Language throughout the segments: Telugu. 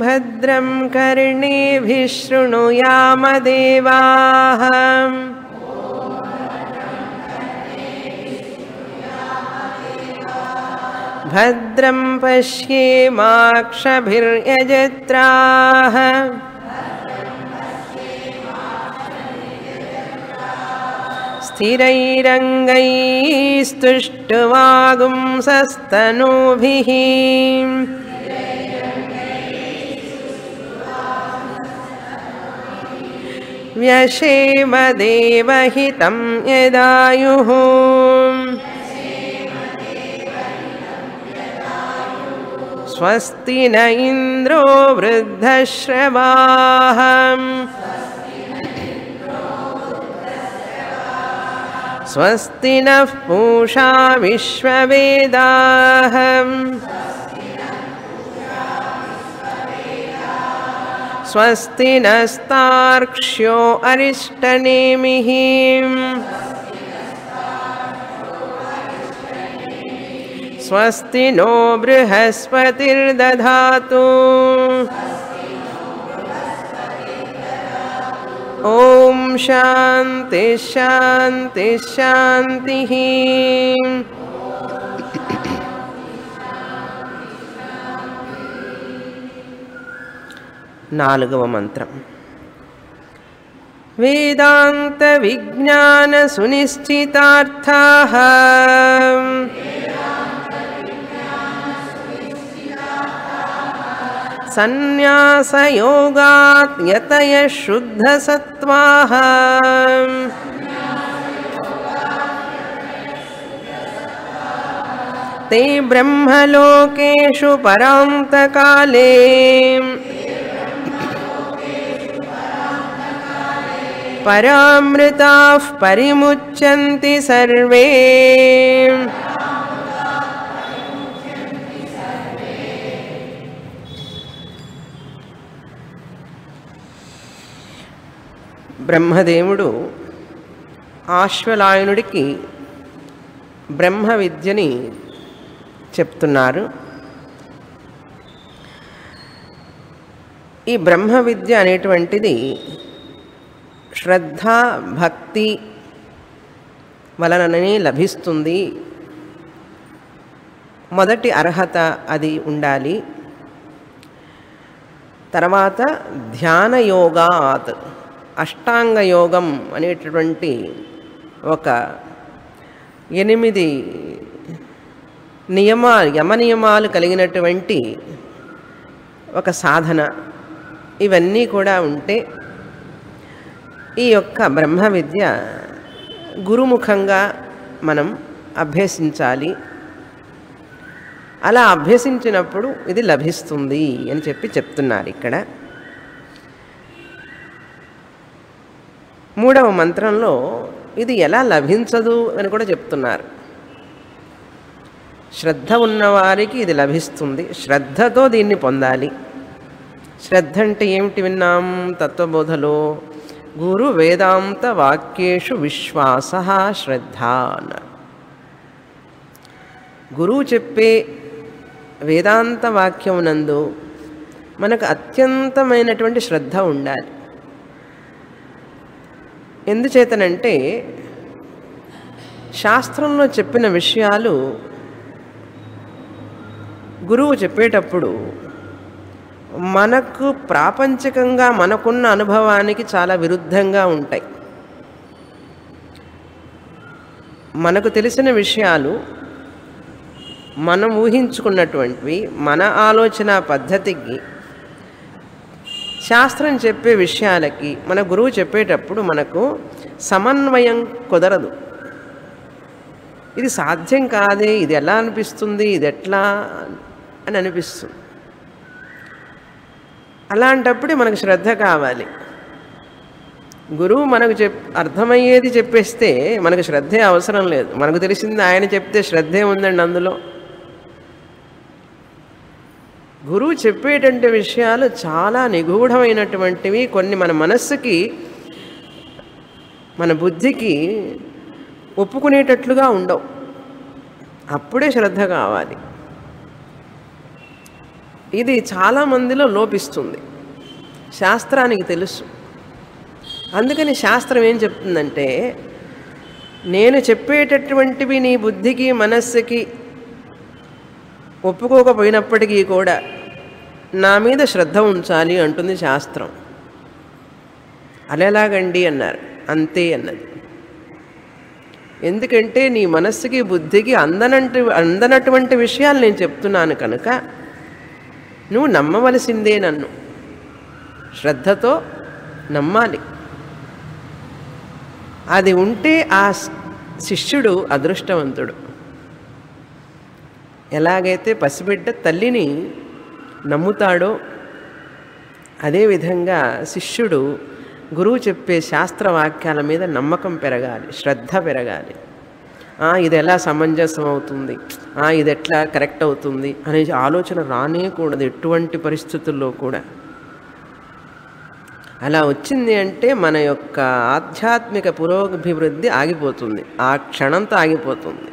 भद्रं कर्णेभिः शृणुयाम देवाः भद्रं पश्येमाक्षभिर्यजत्राः स्थिरैरङ्गैस्तुष्टुवागुंसस्तनूभिः व्यशेम देवहितं यदायुः स्वस्ति न इन्द्रो वृद्धश्रवाः स्वस्ति नः पूषा विश्ववेदाः स्वस्ति नस्तार्क्ष्यो अरिष्टनेमिः स्वस्ति नो बृहस्पतिर्दधातु ॐ शान्ति शान्ति शान्तिः నాలుగవ మంత్రం వేదాంత విజ్ఞాన సునిశ్చితార్థాః సన్యాసయోగాత్ యతయః శుద్ధసత్వాః తే బ్రహ్మలోకేషు పరాంతకాలే పరామృతాః పరిముచ్యంతి సర్వే బ్రహ్మదేవుడు ఆశ్వలాయనుడికి బ్రహ్మ విద్యని చెప్తున్నారు. ఈ బ్రహ్మ విద్య అనేటువంటిది శ్రద్ధ భక్తి వలననే లభిస్తుంది. మొదటి అర్హత అది ఉండాలి. తర్వాత ధ్యాన యోగాత్ అష్టాంగ యోగం అనేటటువంటి ఒక 8 యమనియమాలు కలిగినటువంటి ఒక సాధన, ఇవన్నీ కూడా ఉంటే ఈ యొక్క బ్రహ్మ విద్య గురుముఖంగా మనం అభ్యసించాలి. అలా అభ్యసించినప్పుడు ఇది లభిస్తుంది అని చెప్తున్నారు ఇక్కడ. మూడవ మంత్రంలో ఇది ఎలా లభించదు అని కూడా చెప్తున్నారు. శ్రద్ధ ఉన్నవారికి ఇది లభిస్తుంది, శ్రద్ధతో దీన్ని పొందాలి. శ్రద్ధ అంటే ఏమిటి విన్నాం తత్వబోధలో? గురు వేదాంత వాక్యేషు విశ్వాస శ్రద్ధ అన్నారు. గురువు చెప్పే వేదాంత వాక్యం నందు మనకు అత్యంతమైనటువంటి శ్రద్ధ ఉండాలి. ఎందుచేతనంటే శాస్త్రంలో చెప్పిన విషయాలు గురువు చెప్పేటప్పుడు మనకు ప్రాపంచికంగా మనకున్న అనుభవానికి చాలా విరుద్ధంగా ఉంటాయి. మనకు తెలిసిన విషయాలు మనం ఊహించుకున్నటువంటివి మన ఆలోచన పద్ధతికి శాస్త్రం చెప్పే విషయాలకి మన గురువు చెప్పేటప్పుడు మనకు సమన్వయం కుదరదు. ఇది సాధ్యం కాదే, ఇది ఎలా అనిపిస్తుంది, ఇది ఎట్లా అని అనిపిస్తుంది. అలాంటప్పుడే మనకు శ్రద్ధ కావాలి. గురువు మనకు అర్థమయ్యేది చెప్పేస్తే మనకు శ్రద్ధే అవసరం లేదు. మనకు తెలిసింది ఆయన చెప్తే శ్రద్ధే ఉందండి అందులో. గురువు చెప్పేటువంటి విషయాలు చాలా నిగూఢమైనటువంటివి, కొన్ని మన మనస్సుకి మన బుద్ధికి ఒప్పుకునేటట్లుగా ఉండవు. అప్పుడే శ్రద్ధ కావాలి. ఇది చాలామందిలో లోపిస్తుంది. శాస్త్రానికి తెలుసు. అందుకని శాస్త్రం ఏం చెప్తుందంటే, నేను చెప్పేటటువంటివి నీ బుద్ధికి మనస్సుకి ఒప్పుకోకపోయినప్పటికీ కూడా నా మీద శ్రద్ధ ఉంచాలి అంటుంది శాస్త్రం. అలెలాగండి అన్నారు. అంతే అన్నది. ఎందుకంటే నీ మనస్సుకి బుద్ధికి అందనటువంటి విషయాలు నేను చెప్తున్నాను కనుక నువ్వు నమ్మవలసిందే. నన్ను శ్రద్ధతో నమ్మాలి. అది ఉంటే ఆ శిష్యుడు అదృష్టవంతుడు. ఎలాగైతే పసిబిడ్డ తల్లిని నమ్ముతాడో అదేవిధంగా శిష్యుడు గురువు చెప్పే శాస్త్రవాక్యాల మీద నమ్మకం పెరగాలి, శ్రద్ధ పెరగాలి. ఇది ఎలా సమంజసం అవుతుంది, ఇది ఎట్లా కరెక్ట్ అవుతుంది అనే ఆలోచన రానేకూడదు ఎటువంటి పరిస్థితుల్లో కూడా. అలా వచ్చింది అంటే మన యొక్క ఆధ్యాత్మిక పురోభివృద్ధి ఆగిపోతుంది, ఆ క్షణంతో ఆగిపోతుంది.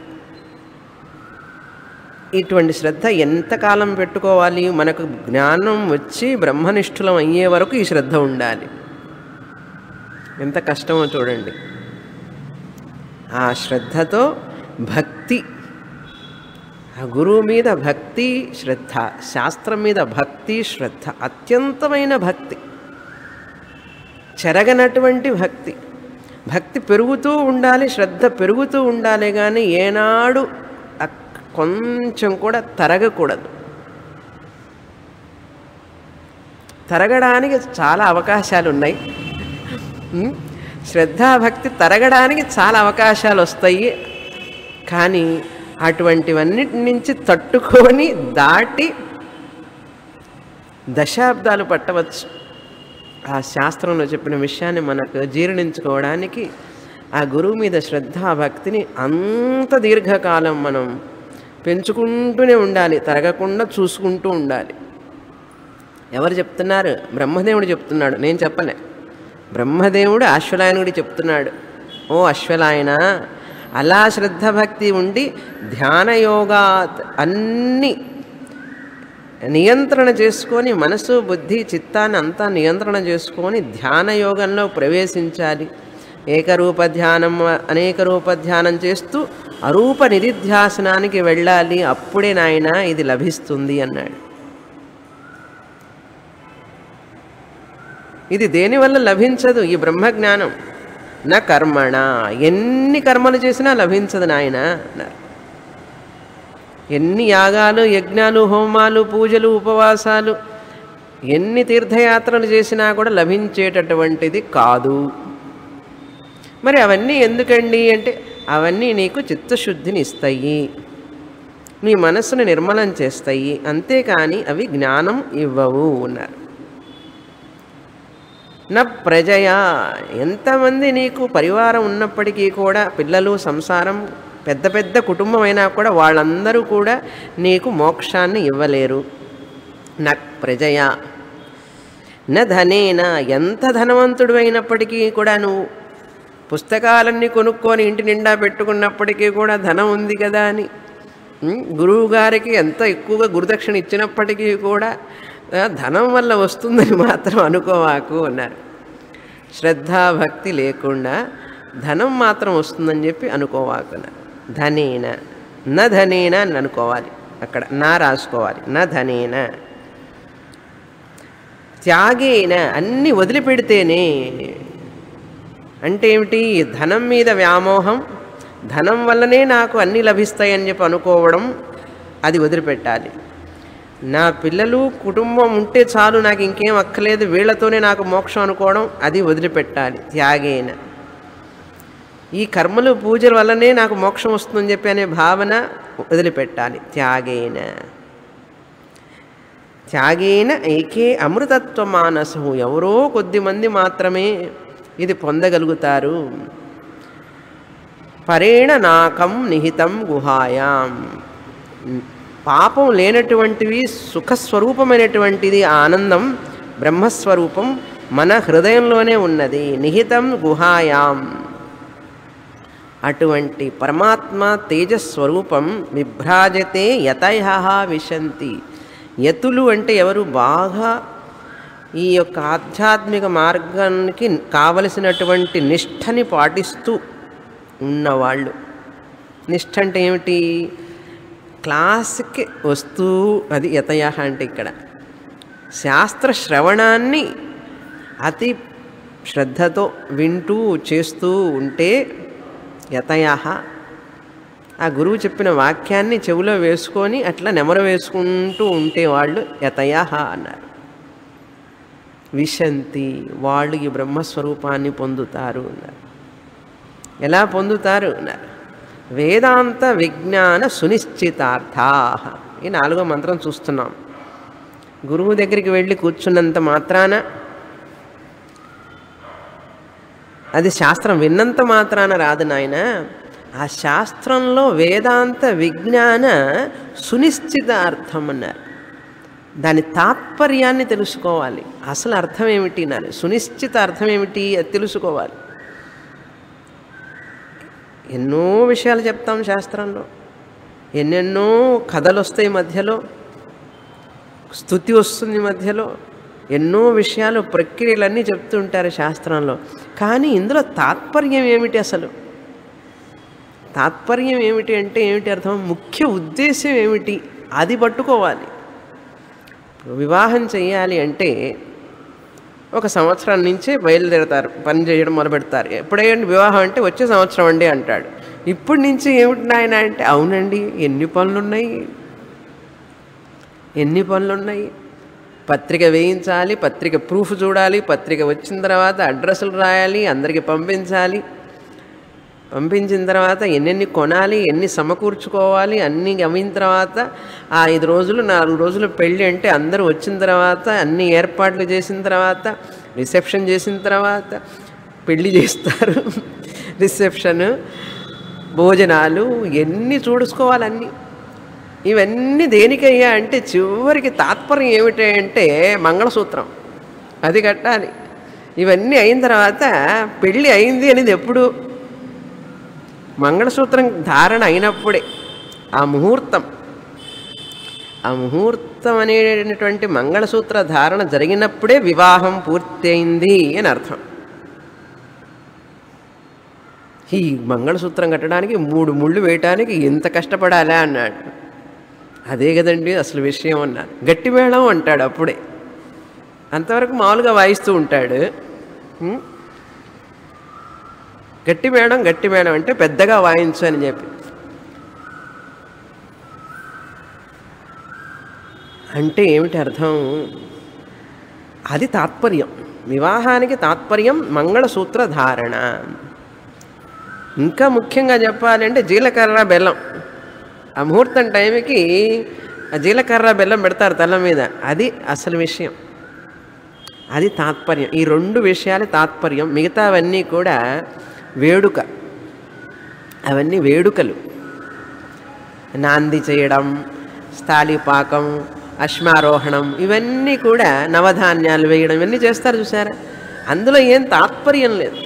ఇటువంటి శ్రద్ధ ఎంతకాలం పెట్టుకోవాలి? మనకు జ్ఞానం వచ్చి బ్రహ్మనిష్ఠులం అయ్యే వరకు ఈ శ్రద్ధ ఉండాలి. ఎంత కష్టమో చూడండి. ఆ శ్రద్ధతో భక్తి, ఆ గురువు మీద భక్తి శ్రద్ధ, శాస్త్రం మీద భక్తి శ్రద్ధ, అత్యంతమైన భక్తి, చెరగనటువంటి భక్తి. భక్తి పెరుగుతూ ఉండాలి, శ్రద్ధ పెరుగుతూ ఉండాలి. కానీ ఏనాడు కొంచెం కూడా తరగకూడదు. తరగడానికి చాలా అవకాశాలు ఉన్నాయి. శ్రద్ధాభక్తి తరగడానికి చాలా అవకాశాలు వస్తాయి. కానీ అటువంటివన్నిటి నుంచి తట్టుకొని దాటి దశాబ్దాలు పట్టవచ్చు. ఆ శాస్త్రంలో చెప్పిన విషయాన్ని మనకు జీర్ణించుకోవడానికి ఆ గురువు మీద శ్రద్ధాభక్తిని అంత దీర్ఘకాలం మనం పెంచుకుంటూనే ఉండాలి, తరగకుండా చూసుకుంటూ ఉండాలి. ఎవరు చెప్తున్నారు? బ్రహ్మదేవుడు చెప్తున్నాడు, నేను చెప్పలే. బ్రహ్మదేవుడు అశ్వలాయనుడి చెప్తున్నాడు. ఓ అశ్వలాయన, అలా శ్రద్ధభక్తి ఉండి ధ్యానయోగాత్ అన్నీ నియంత్రణ చేసుకొని, మనసు బుద్ధి చిత్తాన్ని అంతా నియంత్రణ చేసుకొని ధ్యానయోగంలో ప్రవేశించాలి. ఏకరూప ధ్యానం, అనేక రూప ధ్యానం చేస్తూ అరూప నిధిధ్యాసనానికి వెళ్ళాలి. అప్పుడే నాయన ఇది లభిస్తుంది అన్నాడు. ఇది దేనివల్ల లభించదు ఈ బ్రహ్మజ్ఞానం? నా కర్మణ, ఎన్ని కర్మలు చేసినా లభించదు నాయన అన్నారు. ఎన్ని యాగాలు, యజ్ఞాలు, హోమాలు, పూజలు, ఉపవాసాలు, ఎన్ని తీర్థయాత్రలు చేసినా కూడా లభించేటటువంటిది కాదు. మరి అవన్నీ ఎందుకండి అంటే, అవన్నీ నీకు చిత్తశుద్ధిని ఇస్తాయి, నీ మనస్సును నిర్మలం చేస్తాయి, అంతేకాని అవి జ్ఞానం ఇవ్వవు అన్నారు. నా ప్రజయా, ఎంతమంది నీకు పరివారం ఉన్నప్పటికీ కూడా, పిల్లలు, సంసారం, పెద్ద పెద్ద కుటుంబం అయినా కూడా వాళ్ళందరూ కూడా నీకు మోక్షాన్ని ఇవ్వలేరు. నా ప్రజయా నా ధనేన, ఎంత ధనవంతుడు అయినప్పటికీ కూడా, నువ్వు పుస్తకాలన్నీ కొనుక్కొని ఇంటి నిండా పెట్టుకున్నప్పటికీ కూడా ధనం ఉంది కదా అని గురువు గారికి ఎంత ఎక్కువగా గురుదక్షిణ ఇచ్చినప్పటికీ కూడా ధనం వల్ల వస్తుందని మాత్రం అనుకోవాకు అన్నారు. శ్రద్ధాభక్తి లేకుండా ధనం మాత్రం వస్తుందని చెప్పి అనుకోవాకు అన్నారు. ధనేన, నా ధనేన అని అనుకోవాలి. అక్కడ నా రాసుకోవాలి. నా ధనేన, త్యాగేన, అన్నీ వదిలిపెడితేనే. అంటే ఏమిటి? ధనం మీద వ్యామోహం, ధనం వల్లనే నాకు అన్నీ లభిస్తాయని చెప్పి అనుకోవడం, అది వదిలిపెట్టాలి. నా పిల్లలు, కుటుంబం ఉంటే చాలు, నాకు ఇంకేం అక్కర్లేదు, వీళ్లతోనే నాకు మోక్షం అనుకోవడం, అది వదిలిపెట్టాలి. త్యాగేన, ఈ కర్మలు పూజల వల్లనే నాకు మోక్షం వస్తుందని చెప్పి అనే భావన వదిలిపెట్టాలి. త్యాగేన, త్యాగేన ఏకే అమృతత్వ మానసు, ఎవరో కొద్దిమంది మాత్రమే ఇది పొందగలుగుతారు. పరేణ నాకం నిహితం గుహాయాం, పాపం లేనటువంటివి, సుఖస్వరూపమైనటువంటిది ఆనందం, బ్రహ్మస్వరూపం మన హృదయంలోనే ఉన్నది. నిహితం గుహాయాం, అటువంటి పరమాత్మ తేజస్వరూపం విభ్రాజతే యతయః విశంతి, యతులు అంటే ఎవరు? బాగా ఈ యొక్క ఆధ్యాత్మిక మార్గానికి కావలసినటువంటి నిష్ఠని పాటిస్తూ ఉన్నవాళ్ళు. నిష్ఠ అంటే ఏమిటి? క్లాస్కి వస్తూ, అది యతయ అంటే ఇక్కడ శాస్త్ర శ్రవణాన్ని అతి శ్రద్ధతో వింటూ చేస్తూ ఉంటే యతయ. ఆ గురువు చెప్పిన వాక్యాన్ని చెవిలో వేసుకొని అట్లా నెమరు వేసుకుంటూ ఉంటే వాళ్ళు యతయ అన్నారు. విశంతి, వాళ్ళు ఈ బ్రహ్మస్వరూపాన్ని పొందుతారు అన్నారు. ఎలా పొందుతారు అన్నారు? వేదాంత విజ్ఞాన సునిశ్చితార్థా. ఈ 4వ మంత్రం చూస్తున్నాం. గురువు దగ్గరికి వెళ్ళి కూర్చున్నంత మాత్రాన, అది శాస్త్రం విన్నంత మాత్రాన రాదు నాయన. ఆ శాస్త్రంలో వేదాంత విజ్ఞాన సునిశ్చిత అర్థం అన్నారు. దాని తాత్పర్యాన్ని తెలుసుకోవాలి. అసలు అర్థం ఏమిటి నాని? సునిశ్చిత అర్థం ఏమిటి అది తెలుసుకోవాలి. ఎన్నో విషయాలు చెప్తాం శాస్త్రంలో, ఎన్నెన్నో కథలు వస్తాయి మధ్యలో, స్తుతి వస్తుంది మధ్యలో, ఎన్నో విషయాలు ప్రక్రియలన్నీ చెప్తూ ఉంటారు శాస్త్రంలో. కానీ ఇందులో తాత్పర్యం ఏమిటి? అసలు తాత్పర్యం ఏమిటి అంటే ఏమిటి అర్థం? ముఖ్య ఉద్దేశం ఏమిటి? అది పట్టుకోవాలి. వివాహం చేయాలి అంటే 1 సంవత్సరం నుంచే బయలుదేరతారు, పని చేయడం మొదలు పెడతారు. ఎప్పుడైనా వివాహం అంటే వచ్చే సంవత్సరం అండి అంటాడు. ఇప్పటి నుంచి ఏమిటి నాయన అంటే, అవునండి ఎన్ని పనులున్నాయి, ఎన్ని పనులున్నాయి. పత్రిక వేయించాలి, పత్రిక ప్రూఫ్ చూడాలి, పత్రిక వచ్చిన తర్వాత అడ్రస్లు రాయాలి, అందరికీ పంపించాలి, పంపించిన తర్వాత ఎన్నెన్ని కొనాలి, ఎన్ని సమకూర్చుకోవాలి, అన్నీ గమనిన తర్వాత 5 రోజులు 4 రోజులు పెళ్ళి అంటే అందరూ వచ్చిన తర్వాత అన్ని ఏర్పాట్లు చేసిన తర్వాత రిసెప్షన్ చేసిన తర్వాత పెళ్ళి చేస్తారు. రిసెప్షన్, భోజనాలు ఎన్ని చూసుకోవాలన్నీ. ఇవన్నీ దేనికయ్యా అంటే చివరికి తాత్పర్యం ఏమిటి అంటే మంగళసూత్రం అది కట్టాలి. ఇవన్నీ అయిన తర్వాత పెళ్ళి అయింది అనేది ఎప్పుడు? మంగళసూత్రం ధారణ అయినప్పుడే. ఆ ముహూర్తం అనేటటువంటి మంగళసూత్ర ధారణ జరిగినప్పుడే వివాహం పూర్తయింది అని అర్థం. ఈ మంగళసూత్రం కట్టడానికి 3 ముళ్ళు వేయటానికి ఎంత కష్టపడాలా అన్నాడు. అదే కదండి అసలు విషయం అన్నాడు. గట్టి మేళం అంటాడు అప్పుడే. అంతవరకు మామూలుగా వాయిస్తూ ఉంటాడు. గట్టి మేళం అంటే పెద్దగా వాయించు అని చెప్పి. అంటే ఏమిటి అర్థం? అది తాత్పర్యం. వివాహానికి తాత్పర్యం మంగళసూత్ర ధారణ. ఇంకా ముఖ్యంగా చెప్పాలంటే జీలకర్ర బెల్లం. ఆ ముహూర్తం టైంకి ఆ జీలకర్ర బెల్లం పెడతారు తల మీద. అది అసలు విషయం, అది తాత్పర్యం. ఈ 2 విషయాలు తాత్పర్యం. మిగతావన్నీ కూడా వేడుక. అవన్నీ వేడుకలు. నాంది చేయడం, స్థాళీపాకం, అశ్మారోహణం, ఇవన్నీ కూడా నవధాన్యాలు వేయడం, ఇవన్నీ చేస్తారు చూసారా. అందులో ఏం తాత్పర్యం లేదు.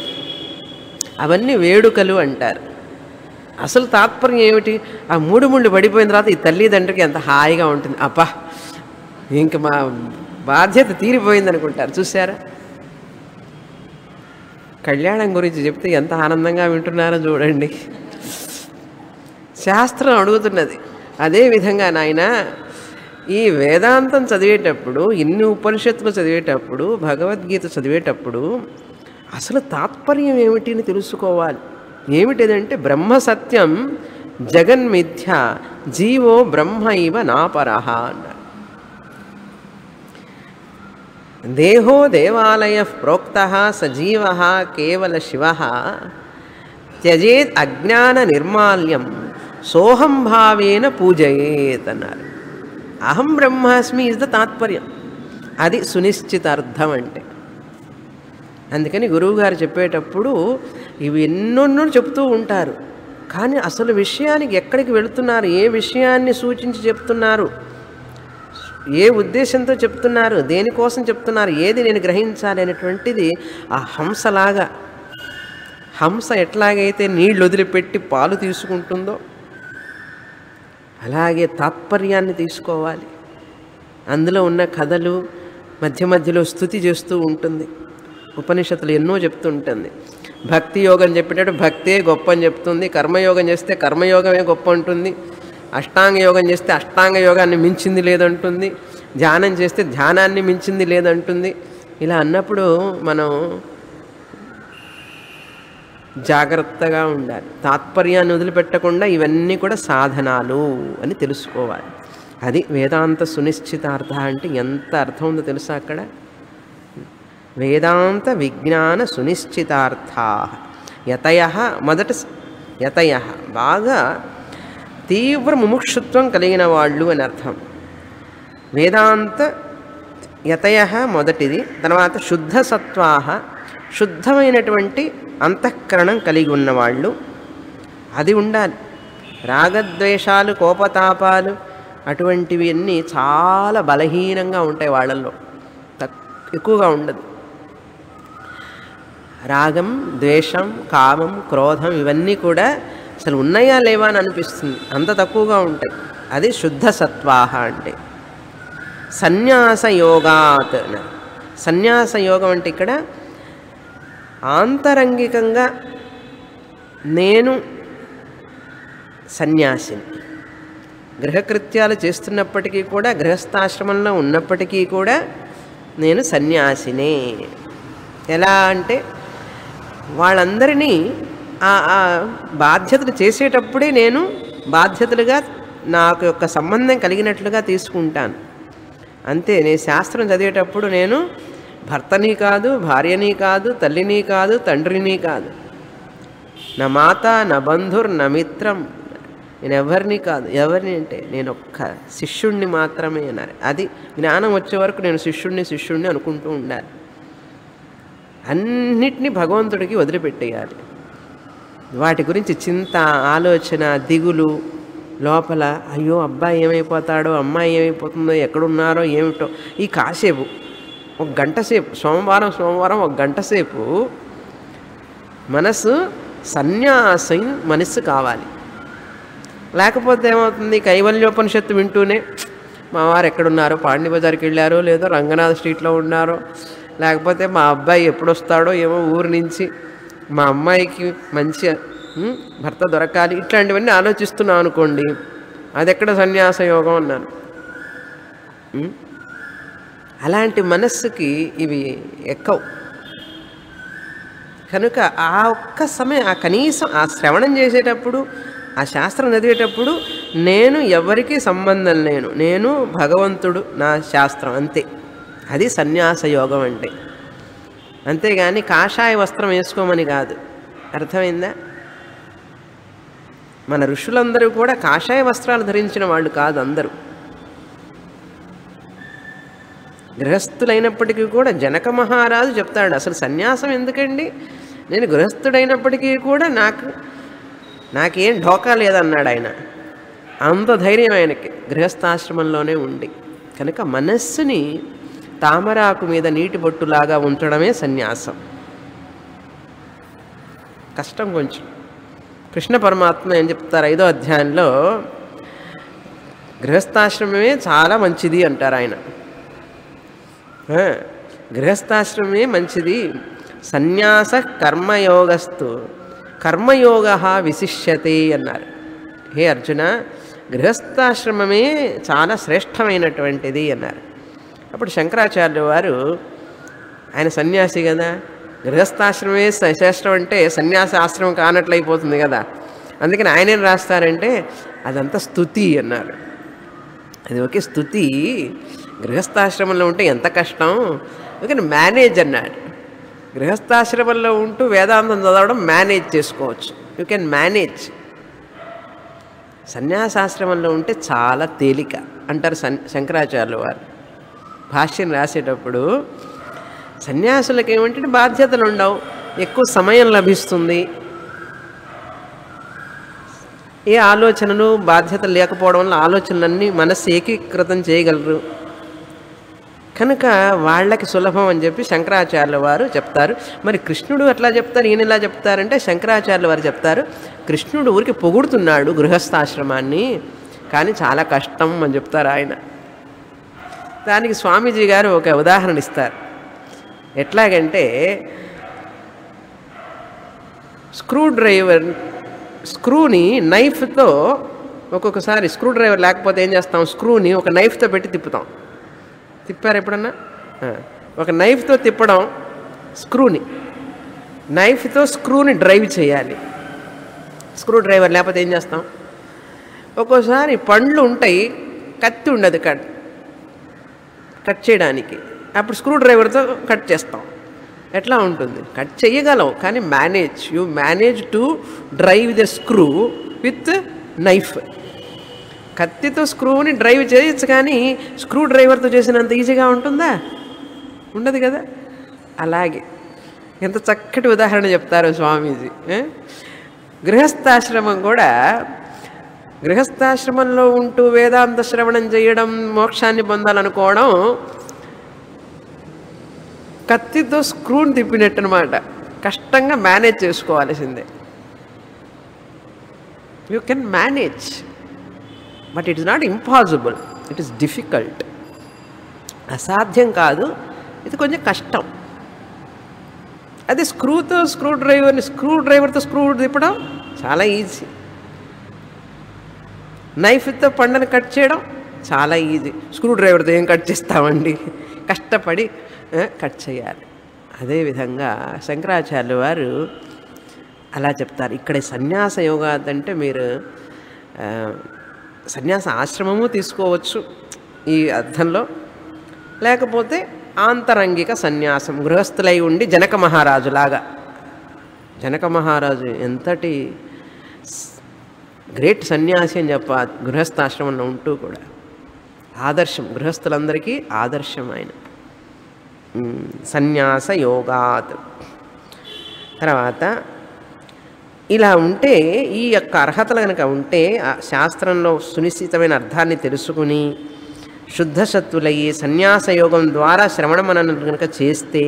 అవన్నీ వేడుకలు అంటారు. అసలు తాత్పర్యం ఏమిటి? ఆ 3 ముళ్ళు పడిపోయిన తర్వాత ఈ తల్లిదండ్రికి ఎంత హాయిగా ఉంటుంది. అబ్బా ఇంక మా బాధ్యత తీరిపోయింది అనుకుంటారు చూసారా. కళ్యాణం గురించి చెప్తే ఎంత ఆనందంగా వింటున్నారో చూడండి. శాస్త్రం అడుగుతున్నది అదేవిధంగా నాయన ఈ వేదాంతం చదివేటప్పుడు, ఇన్ని ఉపనిషత్తులు చదివేటప్పుడు, భగవద్గీత చదివేటప్పుడు అసలు తాత్పర్యం ఏమిటి అని తెలుసుకోవాలి. ఏమిటిదంటే బ్రహ్మ సత్యం జగన్మిథ్య జీవో బ్రహ్మ ఇవ నాపరః అన్నారు. దేహో దేవాలయ ప్రోక్త సజీవ కేవల శివ త్యజేత్ అజ్ఞాన నిర్మాల్యం సోహం భావేన పూజయేత్ అన్నారు. అహం బ్రహ్మాస్మి ఇస్ ద తాత్పర్యం. అది సునిశ్చితార్థం అంటే. అందుకని గురువుగారు చెప్పేటప్పుడు ఇవి ఎన్నెన్నో చెప్తూ ఉంటారు. కానీ అసలు విషయానికి ఎక్కడికి వెళుతున్నారు, ఏ విషయాన్ని సూచించి చెప్తున్నారు, ఏ ఉద్దేశంతో చెప్తున్నారు, దేనికోసం చెప్తున్నారు, ఏది నేను గ్రహించాలి అనేటువంటిది ఆ హంసలాగా. హంస ఎట్లాగైతే నీళ్ళు వదిలిపెట్టి పాలు తీసుకుంటుందో అలాగే తాత్పర్యాన్ని తీసుకోవాలి. అందులో ఉన్న కథలు మధ్య మధ్యలో స్తుతి చేస్తూ ఉంటుంది. ఉపనిషత్తులు ఎన్నో చెప్తూ ఉంటుంది. భక్తి యోగం చెప్పేటప్పుడు భక్తే గొప్ప అని చెప్తుంది, కర్మయోగం చేస్తే కర్మయోగమే గొప్ప అంటుంది, అష్టాంగ యోగం చేస్తే అష్టాంగ యోగాన్ని మించింది లేదంటుంది, ధ్యానం చేస్తే ధ్యానాన్ని మించింది లేదంటుంది. ఇలా అన్నప్పుడు మనం జాగ్రత్తగా ఉండాలి. తాత్పర్యాన్ని వదిలిపెట్టకుండా ఇవన్నీ కూడా సాధనాలు అని తెలుసుకోవాలి. అది వేదాంత సునిశ్చితార్థ అంటే ఎంత అర్థం ఉందో తెలుసా అక్కడ? వేదాంత విజ్ఞాన సునిశ్చితార్థా యతయ, మొదట యతయ బాగా తీవ్ర ముముక్షుత్వం కలిగిన వాళ్ళు అని అర్థం. వేదాంత యతయ మొదటిది, తర్వాత శుద్ధ సత్వాహ శుద్ధమైనటువంటి అంతఃకరణం కలిగి ఉన్నవాళ్ళు, అది ఉండాలి. రాగద్వేషాలు కోపతాపాలు అటువంటివి అన్నీ చాలా బలహీనంగా ఉంటాయి వాళ్ళల్లో, ఎక్కువగా ఉండదు. రాగం, ద్వేషం, కామం, క్రోధం ఇవన్నీ కూడా అసలు ఉన్నాయా లేవా అని అనిపిస్తుంది, అంత తక్కువగా ఉంటాయి. అది శుద్ధ సత్వాహ అంటే. సన్యాస యోగాత్, సన్యాస యోగం అంటే ఇక్కడ ఆంతరంగికంగా నేను సన్యాసిని, గృహకృత్యాలు చేస్తున్నప్పటికీ కూడా, గృహస్థాశ్రమంలో ఉన్నప్పటికీ కూడా నేను సన్యాసినే. ఎలా అంటే వాళ్ళందరినీ ఆ బాధ్యతలు చేసేటప్పుడే నేను బాధ్యతలుగా నాకు యొక్క సంబంధం కలిగినట్లుగా తీసుకుంటాను. అంతే. నేను శాస్త్రం చదివేటప్పుడు నేను భర్తని కాదు, భార్యని కాదు, తల్లిని కాదు, తండ్రిని కాదు, నా మాత నా బంధుర్ నా మిత్రం, నేను ఎవరిని కాదు. ఎవరిని అంటే నేను ఒక్క శిష్యుణ్ణి మాత్రమే అన్నారు. అది జ్ఞానం వచ్చే వరకు నేను శిష్యుణ్ణి అనుకుంటూ ఉండాలి. అన్నిటినీ భగవంతుడికి వదిలిపెట్టేయాలి. వాటి గురించి చింత, ఆలోచన, దిగులు లోపల, అయ్యో అబ్బాయి ఏమైపోతాడో, అమ్మాయి ఏమైపోతుందో, ఎక్కడున్నారో ఏమిటో. ఈ కాసేపు ఒక గంట సేపు, సోమవారం ఒక గంట సేపు మనసు సన్యాసం మనస్సు కావాలి. లేకపోతే ఏమవుతుంది, కైవల్యోపనిషత్తు వింటూనే మా వారు ఎక్కడున్నారో, పాండి బజార్కి వెళ్ళారో లేదో, రంగనాథ్ స్ట్రీట్లో ఉన్నారో, లేకపోతే మా అబ్బాయి ఎప్పుడు వస్తాడో ఏమో ఊరి నుంచి, మా అమ్మాయికి మంచి భర్త దొరకాలి, ఇట్లాంటివన్నీ ఆలోచిస్తున్నాం అనుకోండి, అది ఎక్కడ సన్యాస యోగం అన్నాను. అలాంటి మనస్సుకి ఇవి ఎక్కవు. కనుక ఆ ఒక్క సమయం, ఆ కనీసం ఆ శ్రవణం చేసేటప్పుడు, ఆ శాస్త్రం చదివేటప్పుడు నేను ఎవరికి సంబంధం లేను, నేను భగవంతుడు నా శాస్త్రం, అంతే. అది సన్యాస యోగం అంటే. అంతేగాని కాషాయ వస్త్రం వేసుకోమని కాదు. అర్థమైందా? మన ఋషులందరూ కూడా కాషాయ వస్త్రాలు ధరించిన వాళ్ళు కాదు అందరూ. గృహస్థులైనప్పటికీ కూడా జనక మహారాజు చెప్తాడు, అసలు సన్యాసం ఎందుకండి, నేను గృహస్థుడైనప్పటికీ కూడా నాకేం ఢోకా లేదన్నాడు ఆయన. అంత ధైర్యం ఆయనకి గృహస్థాశ్రమంలోనే ఉండి. కనుక మనస్సుని తామరాకు మీద నీటి బొట్టులాగా ఉంచడమే సన్యాసం. కష్టం కొంచెం. కృష్ణ పరమాత్మ ఏం చెప్తారు 5వ అధ్యాయంలో, గృహస్థాశ్రమమే చాలా మంచిది అంటారు ఆయన. గృహస్థాశ్రమే మంచిది. సన్యాస కర్మయోగస్తు కర్మయోగ విశిష్యతే అన్నారు. హే అర్జున, గృహస్థాశ్రమమే చాలా శ్రేష్టమైనటువంటిది అన్నారు. అప్పుడు శంకరాచార్యుల వారు, ఆయన సన్యాసి కదా, గృహస్థాశ్రమే శ్రేష్టం అంటే సన్యాస ఆశ్రమం కానట్లయిపోతుంది కదా, అందుకని ఆయన ఏం రాస్తారంటే అదంతా స్తుతి అన్నారు. అది ఒకే స్తుతి. గృహస్థాశ్రమంలో ఉంటే ఎంత కష్టం, అందుకని మేనేజ్ అన్నాడు. గృహస్థాశ్రమంలో ఉంటూ వేదాంతం చదవడం మేనేజ్ చేసుకోవచ్చు, యూ కెన్ మేనేజ్. సన్యాసాశ్రమంలో ఉంటే చాలా తేలిక అంటారు శంకరాచార్యుల వారు. భాష్యం రాసేటప్పుడు సన్యాసులకు ఏమంటే బాధ్యతలు ఉండవు, ఎక్కువ సమయం లభిస్తుంది, ఏ ఆలోచనలు బాధ్యతలు లేకపోవడం వల్ల ఆలోచనలన్నీ మనస్సు ఏకీకృతం చేయగలరు. కనుక వాళ్ళకి సులభం అని చెప్పి శంకరాచార్యుల వారు చెప్తారు. మరి కృష్ణుడు అట్లా చెప్తారు, ఈయన ఇలా చెప్తారంటే శంకరాచార్యుల వారు చెప్తారు, కృష్ణుడు ఊరికి పొగుడుతున్నాడు గృహస్థాశ్రమాన్ని, కానీ చాలా కష్టం అని చెప్తారు ఆయన. దానికి స్వామీజీ గారు ఒక ఉదాహరణ ఇస్తారు. ఎట్లాగంటే స్క్రూని నైఫ్తో ఒక్కొక్కసారి స్క్రూ డ్రైవర్ లేకపోతే ఏం చేస్తాం, స్క్రూని ఒక నైఫ్తో పెట్టి తిప్పుతాం. తిప్పారు ఎప్పుడన్నా? ఒక నైఫ్తో తిప్పడం స్క్రూని, నైఫ్తో స్క్రూని డ్రైవ్ చేయాలి. స్క్రూ డ్రైవర్ లేకపోతే ఏం చేస్తాం? ఒక్కోసారి పండ్లు ఉంటాయి, కత్తి ఉండదు కట్ చేయడానికి, అప్పుడు స్క్రూ డ్రైవర్తో కట్ చేస్తాం. ఎట్లా ఉంటుంది? కట్ చేయగలం, కానీ you manage to drive the screw with knife. కత్తితో స్క్రూని డ్రైవ్ చేయొచ్చు, కానీ స్క్రూ డ్రైవర్తో చేసినంత ఈజీగా ఉంటుందా? ఉండదు కదా. అలాగే ఎంత చక్కటి ఉదాహరణ చెప్తారో స్వామీజీ. గృహస్థాశ్రమం కూడా, గృహస్థాశ్రమంలో ఉంటూ వేదాంత శ్రవణం చేయడం, మోక్షాన్ని పొందాలనుకోవడం కత్తితో స్క్రూని తిప్పినట్టు అనమాట. కష్టంగా మేనేజ్ చేసుకోవాల్సిందే. You can manage, but it is not impossible, it is difficult. అసాధ్యం కాదు, ఇది కొంచెం కష్టం. అదే స్క్రూ డ్రైవర్తో స్క్రూ తిప్పడం చాలా ఈజీ. నైఫ్తో పండుని కట్ చేయడం చాలా ఈజీ. స్క్రూ డ్రైవర్తో ఏం కట్ చేస్తామండి, కష్టపడి కట్ చేయాలి. అదేవిధంగా శంకరాచార్యులు వారు అలా చెప్తారు. ఇక్కడ సన్యాస యోగా అంటే మీరు సన్యాస ఆశ్రమము తీసుకోవచ్చు ఈ అర్థంలో, లేకపోతే ఆంతరంగిక సన్యాసం, గృహస్థులై ఉండి జనక మహారాజులాగా. జనక మహారాజు ఎంతటి గ్రేట్ సన్యాసి అని గృహస్థాశ్రమంలో ఉంటూ కూడా ఆదర్శం, గృహస్థులందరికీ ఆదర్శం ఆయన. సన్యాస యోగాత్. తర్వాత ఇలా ఉంటే, ఈ యొక్క అర్హతలు కనుక ఉంటే, శాస్త్రంలో సునిశ్చితమైన అర్థాన్ని తెలుసుకుని శుద్ధసత్తులయ్యి సన్యాసయోగం ద్వారా శ్రవణ మననం కనుక చేస్తే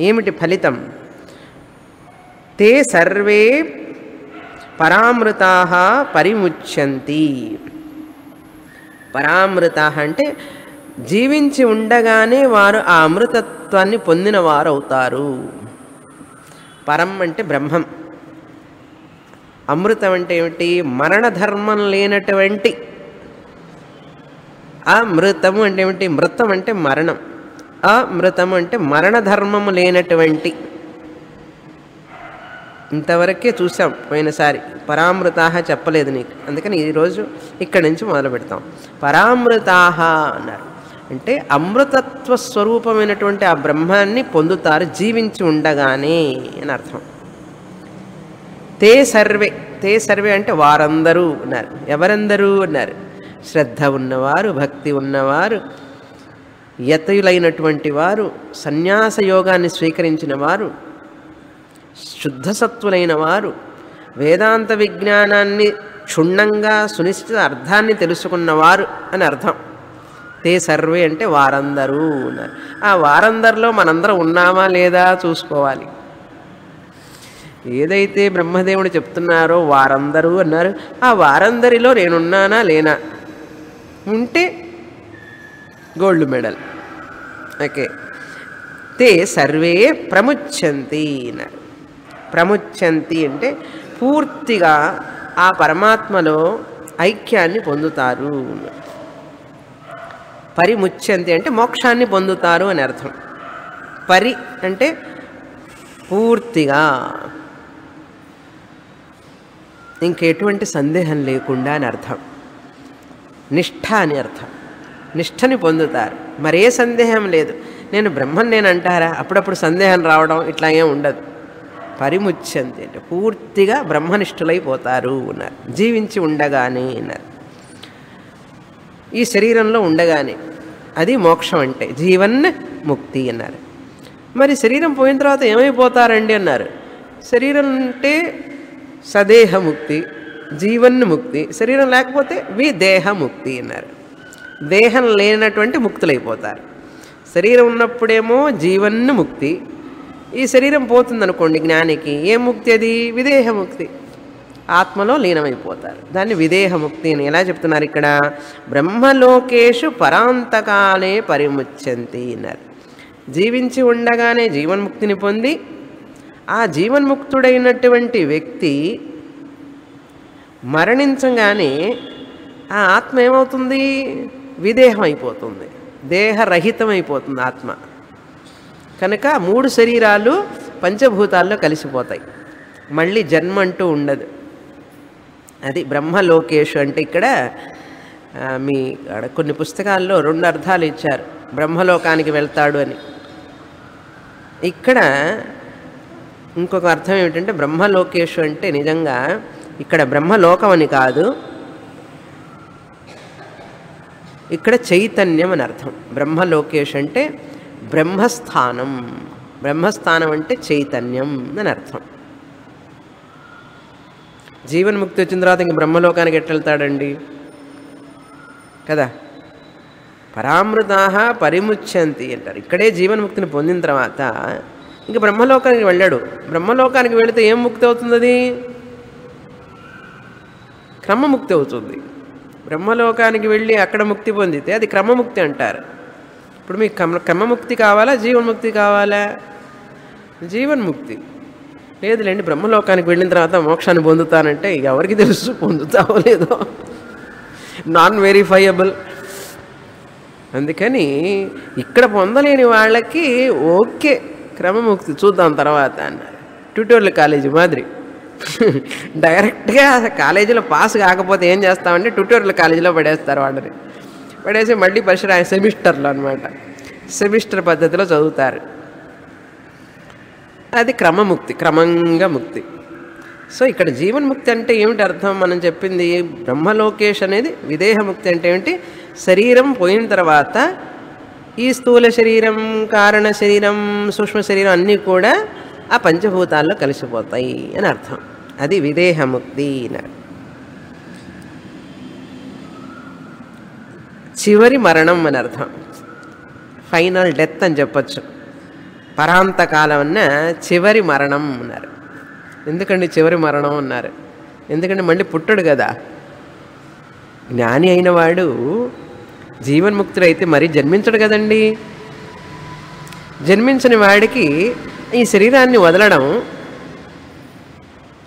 ఏమిటి ఫలితం? తే సర్వే పరామృతాః పరిముచ్యంతి. పరామృతాః అంటే జీవించి ఉండగానే వారు ఆ అమృతత్వాన్ని పొందిన వారు అవుతారు. పరం అంటే బ్రహ్మం, అమృతం అంటే ఏమిటి? మరణధర్మం లేనటువంటి. అమృతము అంటే ఏమిటి? మృతం అంటే మరణం, అమృతము అంటే మరణధర్మము లేనటువంటి. ఇంతవరకే చూసాం పోయినసారి. పరామృతాః చెప్పలేదు నీకు, అందుకని ఈరోజు ఇక్కడి నుంచి మొదలు పెడతాం. పరామృతాః అన్నారు అంటే అమృతత్వ స్వరూపమైనటువంటి ఆ బ్రహ్మాన్ని పొందుతారు జీవించి ఉండగానే అని అర్థం. తే సర్వే, తే సర్వే అంటే వారందరూ అన్నారు. ఎవరందరూ అన్నారు? శ్రద్ధ ఉన్నవారు, భక్తి ఉన్నవారు, యతయులైనటువంటి వారు, సన్యాస యోగాన్ని స్వీకరించిన వారు, శుద్ధసత్వులైన వారు, వేదాంత విజ్ఞానాన్ని క్షుణ్ణంగా సునిశ్చిత అర్థాన్ని తెలుసుకున్నవారు అని అర్థం. తే సర్వే అంటే వారందరూ ఉన్నారు. ఆ వారందరిలో మనందరం ఉన్నామా లేదా చూసుకోవాలి. ఏదైతే బ్రహ్మదేవుడు చెప్తున్నారో వారందరూ అన్నారు, ఆ వారందరిలో నేనున్నానా లేనా? ఉంటే గోల్డ్ మెడల్. ఓకే. తే సర్వే ప్రముచ్యంతి అన్నారు. ప్రముచ్యంతి అంటే పూర్తిగా ఆ పరమాత్మలో ఐక్యాన్ని పొందుతారు. పరిముచ్యంతి అంటే మోక్షాన్ని పొందుతారు అని అర్థం. పరి అంటే పూర్తిగా, ఇంకెటువంటి సందేహం లేకుండా అని అర్థం. నిష్ఠ అని అర్థం. నిష్ఠని పొందుతారు, మరే సందేహం లేదు. నేను బ్రహ్మన్ నేను అంటారా? అప్పుడప్పుడు సందేహం రావడం ఇట్లా ఏం ఉండదు. పరిముచ్యంతి అంటే పూర్తిగా బ్రహ్మనిష్ఠులైపోతారు అన్నారు. జీవించి ఉండగానే అన్నారు, ఈ శరీరంలో ఉండగానే. అది మోక్షం అంటే జీవన్ ముక్తి అన్నారు. మరి శరీరం పోయిన తర్వాత ఏమైపోతారండి అన్నారు. శరీరం అంటే సదేహముక్తి, జీవన్ముక్తి. శరీరం లేకపోతే విదేహముక్తి అన్నారు. దేహం లేనటువంటి ముక్తులైపోతారు. శరీరం ఉన్నప్పుడేమో జీవన్ముక్తి, ఈ శరీరం పోతుందనుకోండి జ్ఞానికి, ఏ ముక్తి అది? విదేహముక్తి. ఆత్మలో లీనమైపోతారు. దాన్ని విదేహముక్తి అని ఎలా చెప్తున్నారు ఇక్కడ? బ్రహ్మలోకేషు పరాంతకాలే పరిముచ్యంతి అన్నారు. జీవించి ఉండగానే జీవన్ముక్తిని పొంది ఆ జీవన్ముక్తుడైనటువంటి వ్యక్తి మరణించగానే ఆ ఆత్మ ఏమవుతుంది? విదేహం అయిపోతుంది, దేహరహితమైపోతుంది ఆత్మ. కనుక 3 శరీరాలు పంచభూతాల్లో కలిసిపోతాయి, మళ్ళీ జన్మ అంటూ ఉండదు. అది బ్రహ్మలోకేషు అంటే ఇక్కడ మీ కొన్ని పుస్తకాల్లో 2 అర్థాలు ఇచ్చారు, బ్రహ్మలోకానికి వెళ్తాడు అని. ఇక్కడ ఇంకొక అర్థం ఏమిటంటే బ్రహ్మలోకేషు అంటే నిజంగా ఇక్కడ బ్రహ్మలోకం అని కాదు, ఇక్కడ చైతన్యం అని అర్థం. బ్రహ్మలోకేషు అంటే బ్రహ్మస్థానం, బ్రహ్మస్థానం అంటే చైతన్యం అని అర్థం. జీవన్ముక్తి వచ్చిన తర్వాత ఇంక బ్రహ్మలోకానికి ఎట్లా వెళ్తాడండి కదా? పరామృతాః పరిముచ్యంతి అంటారు. ఇక్కడే జీవన్ముక్తిని పొందిన తర్వాత ఇంక బ్రహ్మలోకానికి వెళ్ళాడు. బ్రహ్మలోకానికి వెళితే ఏం ముక్తి అవుతుంది? అది క్రమముక్తి అవుతుంది. బ్రహ్మలోకానికి వెళ్ళి అక్కడ ముక్తి పొందితే అది క్రమముక్తి అంటారు. ఇప్పుడు మీకు క్రమముక్తి కావాలా, జీవన్ముక్తి కావాలా? జీవన్ముక్తి. లేదులేండి బ్రహ్మలోకానికి వెళ్ళిన తర్వాత మోక్షాన్ని పొందుతానంటే ఎవరికి తెలుసు పొందుతావో లేదో, నాన్ వెరిఫైయబుల్. అందుకని ఇక్కడ పొందలేని వాళ్ళకి ఓకే క్రమముక్తి చూద్దాం తర్వాత అన్నారు. ట్యూటోరియల్ కాలేజీ మాదిరి డైరెక్ట్గా కాలేజీలో పాస్ కాకపోతే ఏం చేస్తామంటే ట్యూటోరియల్ కాలేజీలో పడేస్తారు వాళ్ళని. పడేసి మళ్ళీ పరిసర సెమిస్టర్లో అనమాట, సెమిస్టర్ పద్ధతిలో చదువుతారు. అది క్రమముక్తి, క్రమంగా ముక్తి. సో ఇక్కడ జీవన్ముక్తి అంటే ఏమిటి అర్థం? మనం చెప్పింది బ్రహ్మలోకేష్ అనేది విదేహముక్తి అంటే ఏమిటి? శరీరం పోయిన తర్వాత ఈ స్థూల శరీరం, కారణ శరీరం, సూక్ష్మ శరీరం అన్నీ కూడా ఆ పంచభూతాల్లో కలిసిపోతాయి అని అర్థం. అది విదేహముక్తి. చివరి మరణం అని అర్థం, ఫైనల్ డెత్ అని చెప్పచ్చు. పరాంతకాలం అన్న చివరి మరణం అన్నారు. ఎందుకండి చివరి మరణం అన్నారు? ఎందుకంటే మళ్ళీ పుట్టడు కదా. జ్ఞాని అయిన వాడు జీవన్ముక్తుడైతే మరీ జన్మించడు కదండి. జన్మించని వాడికి ఈ శరీరాన్ని వదలడం,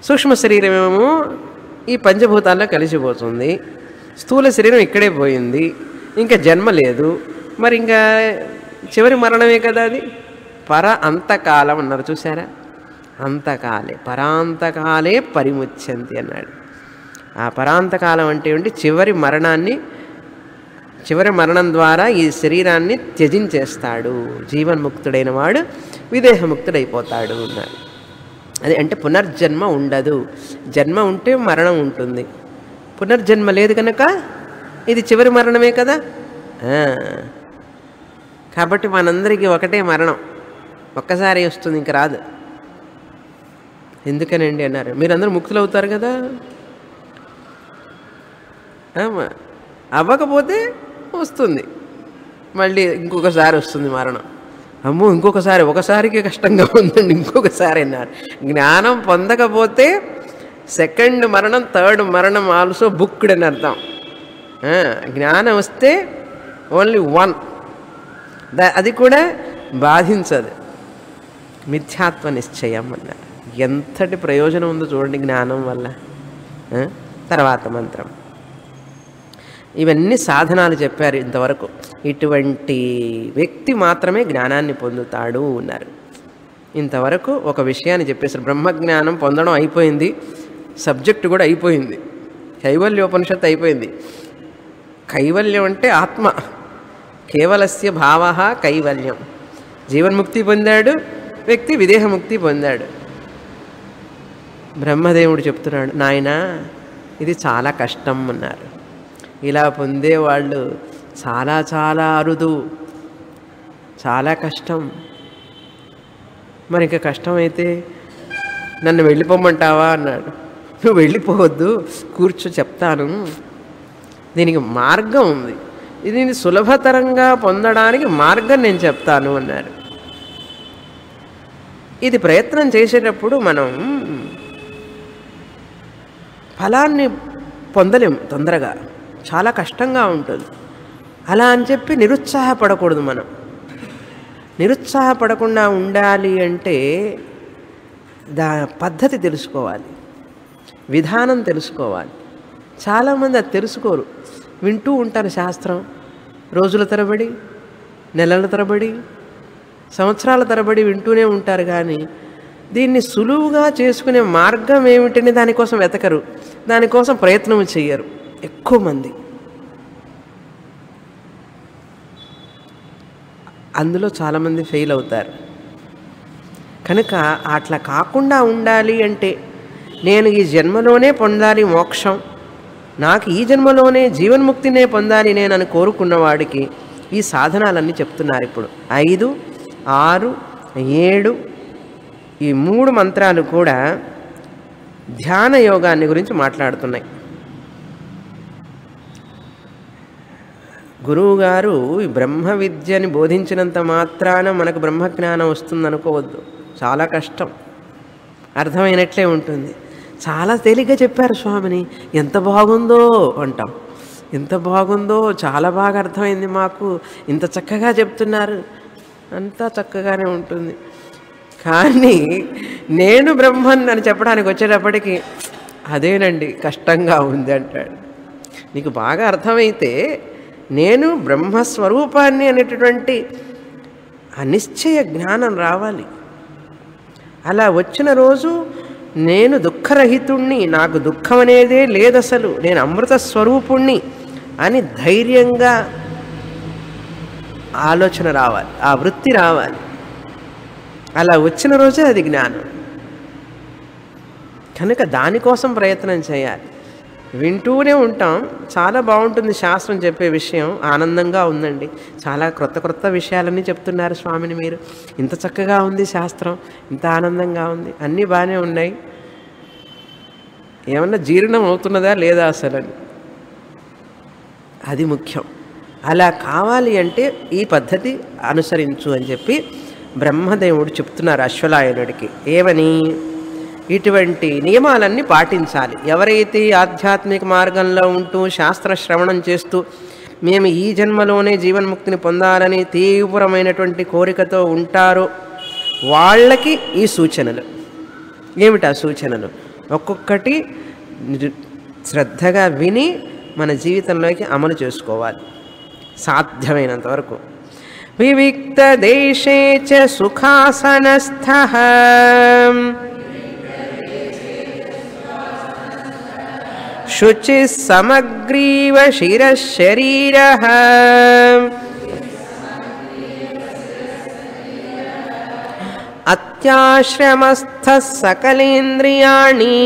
సూక్ష్మ శరీరమేమో ఈ పంచభూతాల్లో కలిసిపోతుంది, స్థూల శరీరం ఇక్కడే పోయింది, ఇంకా జన్మ లేదు, మరి ఇంకా చివరి మరణమే కదా అది. పర అంతకాలం అన్నారు చూసారా? అంతకాలే పరాంతకాలే పరిముచ్యంతి అన్నాడు. ఆ పరాంతకాలం అంటే ఏంటి? చివరి మరణాన్ని, చివరి మరణం ద్వారా ఈ శరీరాన్ని త్యజించేస్తాడు. జీవన్ముక్తుడైన వాడు విదేహముక్తుడైపోతాడు అన్నాడు. అది అంటే పునర్జన్మ ఉండదు. జన్మ ఉంటే మరణం ఉంటుంది, పునర్జన్మ లేదు కనుక ఇది చివరి మరణమే కదా. కాబట్టి మనందరికీ ఒకటే మరణం, ఒక్కసారి వస్తుంది, ఇంక రాదు. ఎందుకనండి అన్నారు? మీరందరూ ముక్తులు అవుతారు కదా. అవ్వకపోతే వస్తుంది, మళ్ళీ ఇంకొకసారి వస్తుంది మరణం. అమ్మో ఇంకొకసారి, ఒకసారికి కష్టంగా ఉందండి, ఇంకొకసారి అన్నారు. జ్ఞానం పొందకపోతే సెకండ్ మరణం, థర్డ్ మరణం ఆల్సో బుక్డ్ అని అర్థం. జ్ఞానం వస్తే ఓన్లీ వన్, అది కూడా బాధించదు. మిథ్యాత్వ నిశ్చయం అన్నారు. ఎంతటి ప్రయోజనం ఉందో చూడండి జ్ఞానం వల్ల. తర్వాత మంత్రం. ఇవన్నీ సాధనాలు చెప్పారు ఇంతవరకు. ఇటువంటి వ్యక్తి మాత్రమే జ్ఞానాన్ని పొందుతాడు అన్నారు. ఇంతవరకు ఒక విషయాన్ని చెప్పేసారు. బ్రహ్మజ్ఞానం పొందడం అయిపోయింది, సబ్జెక్టు కూడా అయిపోయింది, కైవల్యోపనిషత్తు అయిపోయింది. కైవల్యం అంటే ఆత్మ, కేవలస్య భావ కైవల్యం. జీవన్ముక్తి పొందాడు వ్యక్తి, విదేహముక్తి పొందాడు. బ్రహ్మదేవుడు చెప్తున్నాడు, నాయనా ఇది చాలా కష్టం అన్నారు. ఇలా పొందేవాళ్ళు చాలా చాలా అరుదు, చాలా కష్టం. మరి ఇంకా కష్టమైతే నన్ను వెళ్ళిపోమంటావా అన్నాడు. నువ్వు వెళ్ళిపోవద్దు, కూర్చో చెప్తాను, దీనికి మార్గం ఉంది, దీన్ని సులభతరంగా పొందడానికి మార్గం నేను చెప్తాను అన్నారు. ఇది ప్రయత్నం చేసేటప్పుడు మనం ఫలాన్ని పొందలేం తొందరగా, చాలా కష్టంగా ఉంటుంది. అలా అని చెప్పి నిరుత్సాహపడకూడదు. మనం నిరుత్సాహపడకుండా ఉండాలి అంటే పద్ధతి తెలుసుకోవాలి, విధానం తెలుసుకోవాలి. చాలామంది అది తెలుసుకోరు, వింటూ ఉంటారు శాస్త్రం రోజుల తరబడి, నెలల తరబడి, సంవత్సరాల తరబడి వింటూనే ఉంటారు. కానీ దీన్ని సులువుగా చేసుకునే మార్గం ఏమిటని దానికోసం వెతకరు, దానికోసం ప్రయత్నం చెయ్యరు ఎక్కువ మంది. అందులో చాలామంది ఫెయిల్ అవుతారు. కనుక అట్లా కాకుండా ఉండాలి అంటే నేను ఈ జన్మలోనే పొందాలి మోక్షం, నాకు ఈ జన్మలోనే జీవన్ముక్తినే పొందాలి నేను అని కోరుకున్నవాడికి ఈ సాధనాలన్నీ చెప్తున్నారు. ఇప్పుడు 5, 6, 7 ఈ 3 మంత్రాలు కూడా ధ్యాన యోగాన్ని గురించి మాట్లాడుతున్నాయి. గురువుగారు ఈ బ్రహ్మ విద్యని బోధించినంత మాత్రాన మనకు బ్రహ్మజ్ఞానం వస్తుందనుకోవద్దు. చాలా కష్టం, అర్థమైనట్లే ఉంటుంది. చాలా తేలిగ్గా చెప్పారు స్వామిని, ఎంత బాగుందో అంటాం, ఎంత బాగుందో, చాలా బాగా అర్థమైంది మాకు, ఇంత చక్కగా చెప్తున్నారు, అంతా చక్కగానే ఉంటుంది. కానీ నేను బ్రహ్మన్ అని చెప్పడానికి వచ్చేటప్పటికి అదేనండి కష్టంగా ఉంది అంటాడు. నీకు బాగా అర్థమైతే నేను బ్రహ్మస్వరూపాన్ని అనేటటువంటి అనిశ్చయ జ్ఞానం రావాలి. అలా వచ్చిన రోజు నేను దుఃఖరహితుణ్ణి, నాకు దుఃఖం అనేదే లేదసలు, నేను అమృత స్వరూపుణ్ణి అని ధైర్యంగా ఆలోచన రావాలి, ఆ వృత్తి రావాలి. అలా వచ్చిన రోజే అది జ్ఞానం. కనుక దానికోసం ప్రయత్నం చేయాలి. వింటూనే ఉంటాం, చాలా బాగుంటుంది శాస్త్రం చెప్పే విషయం, ఆనందంగా ఉందండి. చాలా క్రొత్త క్రొత్త విషయాలన్నీ చెప్తున్నారు స్వామిని మీరు, ఇంత చక్కగా ఉంది శాస్త్రం, ఇంత ఆనందంగా ఉంది, అన్నీ బాగానే ఉన్నాయి, ఏమన్నా జీర్ణం అవుతున్నదా లేదా అసలు, అది ముఖ్యం. అలా కావాలి అంటే ఈ పద్ధతి అనుసరించు అని చెప్పి బ్రహ్మదేవుడు చెప్తున్నారు అశ్వలాయనుడికి. ఏమని? ఇటువంటి నియమాలన్నీ పాటించాలి. ఎవరైతే ఆధ్యాత్మిక మార్గంలో ఉంటూ శాస్త్ర శ్రవణం చేస్తూ మేము ఈ జన్మలోనే జీవన్ముక్తిని పొందాలని తీవ్రమైనటువంటి కోరికతో ఉంటారో వాళ్ళకి ఈ సూచనలు. ఏమిటా సూచనలు? ఒక్కొక్కటి శ్రద్ధగా విని మన జీవితంలోకి అమలు చేసుకోవాలి సాధ్యమైనంత వరకు. వివిక్త దేశే చ సుఖాసనస్థః శుచి సమగ్రీవ శిరశరీరః అత్యాశ్రమస్థః సకలేంద్రియాణి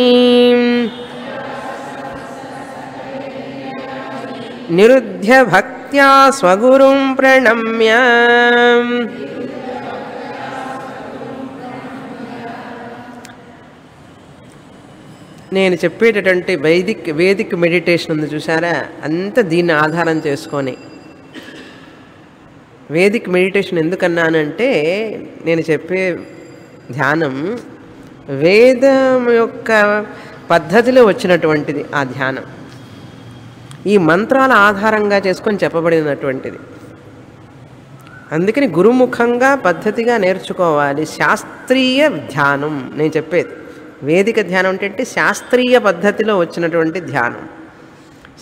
నిరుధ్య భక్త్యా స్వగురుం ప్రణమ్య. నేను చెప్పేటటువంటి వేదిక్ మెడిటేషన్ ఉంది చూసారా, అంతా దీన్ని ఆధారం చేసుకొని. వేదిక్ మెడిటేషన్ ఎందుకన్నానంటే నేను చెప్పే ధ్యానం వేదం యొక్క పద్ధతిలో వచ్చినటువంటిది. ఆ ధ్యానం ఈ మంత్రాల ఆధారంగా చేసుకొని చెప్పబడినటువంటిది. అందుకని గురుముఖంగా పద్ధతిగా నేర్చుకోవాలి. శాస్త్రీయ ధ్యానం నేను చెప్పేది. వేదిక ధ్యానం అంటే శాస్త్రీయ పద్ధతిలో వచ్చినటువంటి ధ్యానం,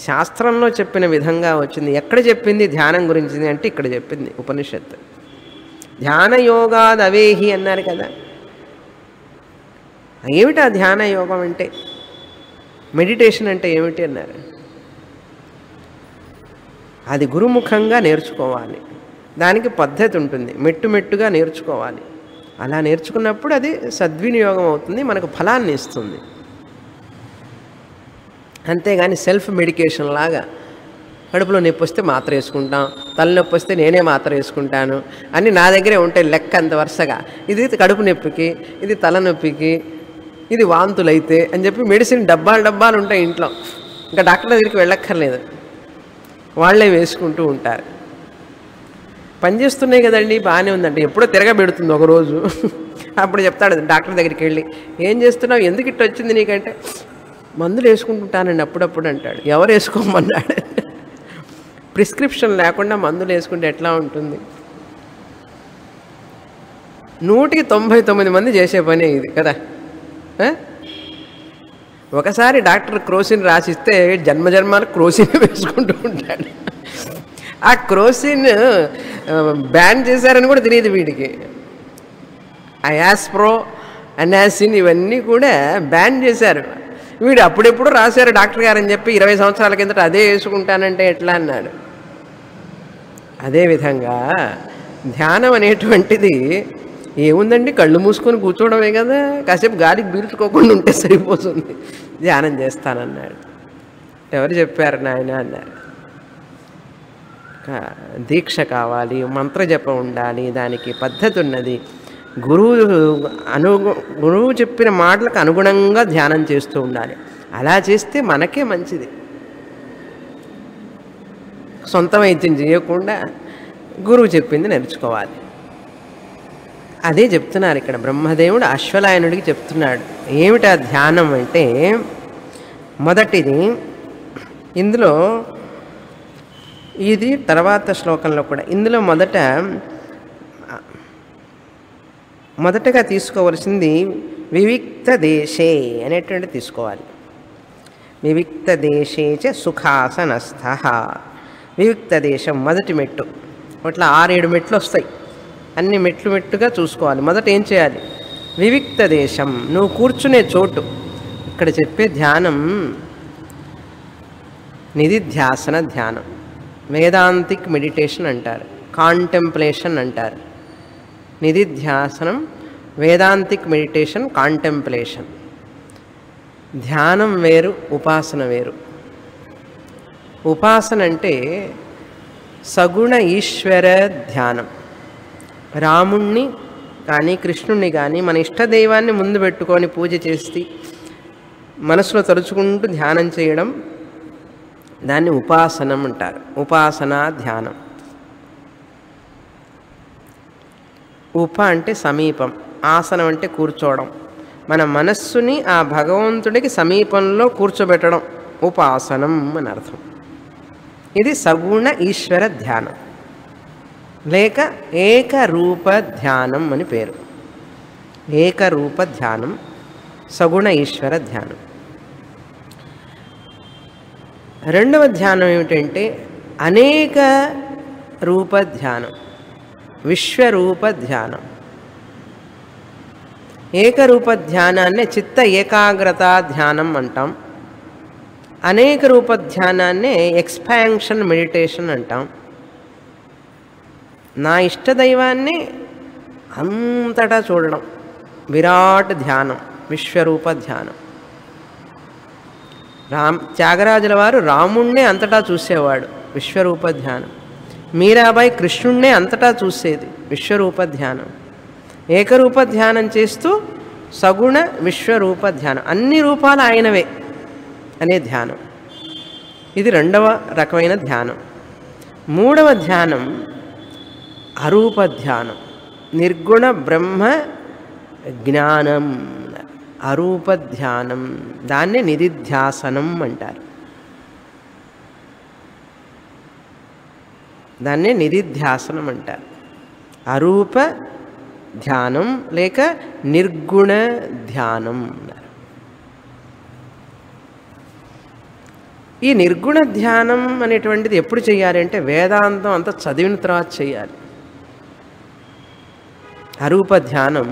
శాస్త్రంలో చెప్పిన విధంగా వచ్చింది. ఎక్కడ చెప్పింది ధ్యానం గురించి అంటే ఇక్కడ చెప్పింది ఉపనిషత్తు. ధ్యాన యోగాద్ అవేహి అన్నారు కదా. ఏమిటి ఆ ధ్యాన యోగం అంటే? మెడిటేషన్ అంటే ఏమిటి అన్నారు? అది గురుముఖంగా నేర్చుకోవాలి. దానికి పద్ధతి ఉంటుంది, మెట్టుమెట్టుగా నేర్చుకోవాలి. అలా నేర్చుకున్నప్పుడు అది సద్వినియోగం అవుతుంది, మనకు ఫలాన్ని ఇస్తుంది. అంతేగాని సెల్ఫ్ మెడికేషన్ లాగా కడుపులో నొప్పి వస్తే మాత్ర వేసుకుంటాం, తలనొప్పి వస్తే నేనే మాత్ర వేసుకుంటాను అన్నీ నా దగ్గరే ఉంటాయి లెక్క అంత వరుసగా. ఇది కడుపు నొప్పికి, ఇది తలనొప్పికి, ఇది వాంతులైతే అని చెప్పి మెడిసిన్ డబ్బాలు ఉంటాయి ఇంట్లో. ఇంకా డాక్టర్ దగ్గరికి వెళ్ళక్కర్లేదు, వాళ్ళే వేసుకుంటూ ఉంటారు. పనిచేస్తున్నాయి కదండి, బాగానే ఉందండి. ఎప్పుడో తిరగబెడుతుంది ఒకరోజు. అప్పుడు చెప్తాడు డాక్టర్ దగ్గరికి వెళ్ళి, ఏం చేస్తున్నావు, ఎందుకు ఇట్లా వచ్చింది నీకంటే, మందులు వేసుకుంటుంటానండి అప్పుడప్పుడు అంటాడు. ఎవరు వేసుకోమన్నాడు? ప్రిస్క్రిప్షన్ లేకుండా మందులు వేసుకుంటే ఎట్లా ఉంటుంది? 199 మంది చేసే పనే ఇది కదా. ఒకసారి డాక్టర్ క్రోసిన్ రాసిస్తే జన్మజన్మాలు క్రోసిన్ వేసుకుంటూ ఉంటాడు. ఆ క్రోసిన్ బ్యాన్ చేశారని కూడా తెలియదు వీడికి. ఆ యాస్ప్రో, అనాసిన్ ఇవన్నీ కూడా బ్యాన్ చేశారు. వీడు అప్పుడెప్పుడు రాశారు డాక్టర్ గారు అని చెప్పి 20 సంవత్సరాల కిందట అదే వేసుకుంటానంటే ఎట్లా అన్నాడు. అదేవిధంగా ధ్యానం అనేటువంటిది ఏముందండి, కళ్ళు మూసుకొని కూర్చోవడమే కదా, కాసేపు గాలికి పీల్చుకోకుండా ఉంటే సరిపోతుంది. ధ్యానం చేస్తానన్నాడు. ఎవరు చెప్పారు నాయన అన్నారు. దీక్ష కావాలి, మంత్రజపం ఉండాలి, దానికి పద్ధతి ఉన్నది. గురువు చెప్పిన మాటలకు అనుగుణంగా ధ్యానం చేస్తూ ఉండాలి. అలా చేస్తే మనకే మంచిది. సొంత వైద్యం చేయకుండా గురువు చెప్పింది నేర్చుకోవాలి. అదే చెప్తున్నారు ఇక్కడ బ్రహ్మదేవుడు అశ్వలాయనుడికి చెప్తున్నాడు. ఏమిటా ధ్యానం అంటే, మొదటిది ఇందులో ఇది తర్వాత శ్లోకంలో కూడా ఇందులో మొదటగా తీసుకోవలసింది వివిక్త దేశే అనేటువంటి తీసుకోవాలి. వివిక్త దేశే చ సుఖాసనస్థ. వివిక్త దేశం మొదటి మెట్టు. అట్లా 6-7 మెట్లు వస్తాయి. అన్ని మెట్టుగా చూసుకోవాలి. మొదట ఏం చేయాలి? వివిక్త దేశం, నువ్వు కూర్చునే చోటు. ఇక్కడ చెప్పే ధ్యానం నిధిధ్యాసన ధ్యానం, వేదాంతిక్ మెడిటేషన్ అంటారు, కాంటెంప్లేషన్ అంటారు. నిధిధ్యాసనం, వేదాంతిక్ మెడిటేషన్, కాంటెంప్లేషన్. ధ్యానం వేరు, ఉపాసన వేరు. ఉపాసన అంటే సగుణ ఈశ్వర ధ్యానం. రాముణ్ణి కానీ కృష్ణుణ్ణి కానీ మన ఇష్టదైవాన్ని ముందు పెట్టుకొని పూజ చేసి మనసులో తలుచుకుంటూ ధ్యానం చేయడం, దాన్ని ఉపాసనం అంటారు. ఉపాసనా ధ్యానం. ఉప అంటే సమీపం, ఆసనం అంటే కూర్చోవడం. మన మనస్సుని ఆ భగవంతుడికి సమీపంలో కూర్చోబెట్టడం ఉపాసనం అని అర్థం. ఇది సగుణ ఈశ్వర ధ్యానం లేక ఏకరూప ధ్యానం అని పేరు. ఏకరూప ధ్యానం, సగుణ ఈశ్వర ధ్యానం. రెండవ ధ్యానం ఏమిటంటే అనేక రూప ధ్యానం, విశ్వరూప ధ్యానం. ఏకరూప ధ్యానాన్నే చిత్త ఏకాగ్రత ధ్యానం అంటాం. అనేక రూప ధ్యానాన్నే ఎక్స్పాన్షన్ మెడిటేషన్ అంటాం. నా ఇష్టదైవాన్ని అంతటా చూడడం విరాట్ ధ్యానం, విశ్వరూప ధ్యానం. త్యాగరాజుల వారు రాముణ్ణే అంతటా చూసేవాడు, విశ్వరూప ధ్యానం. మీరాబాయి కృష్ణుణ్ణే అంతటా చూసేది, విశ్వరూప ధ్యానం. ఏకరూప ధ్యానం చేస్తూ సగుణ విశ్వరూప ధ్యానం, అన్ని రూపాలు ఆయనవే అనే ధ్యానం. ఇది రెండవ రకమైన ధ్యానం. మూడవ ధ్యానం అరూప ధ్యానం, నిర్గుణ బ్రహ్మ జ్ఞానం. అరూప ధ్యానం, దాన్నే నిధిధ్యాసనం అంటారు. దాన్నే నిధిధ్యాసనం అంటారు. అరూప ధ్యానం లేక నిర్గుణ ధ్యానం అన్నారు. ఈ నిర్గుణ ధ్యానం అనేటువంటిది ఎప్పుడు చేయాలి అంటే వేదాంతం అంతా చదివిన తర్వాత చేయాలి. అరూప ధ్యానం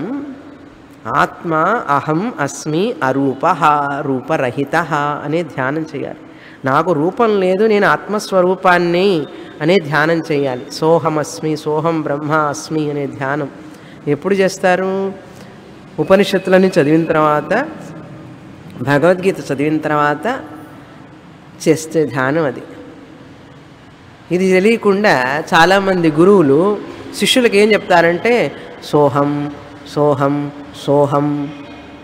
ఆత్మ అహం అస్మి అరూప రూపరహిత అనే ధ్యానం చేయాలి. నాకు రూపం లేదు, నేను ఆత్మస్వరూపాన్ని అనే ధ్యానం చేయాలి. సోహమస్మి, సోహం బ్రహ్మ అస్మి అనే ధ్యానం ఎప్పుడు చేస్తారు? ఉపనిషత్తులని చదివిన తర్వాత, భగవద్గీత చదివిన తర్వాత చేస్తే ధ్యానం అది. ఇది తెలియకుండా చాలామంది గురువులు శిష్యులకు ఏం చెప్తారంటే సోహం సోహం సోహం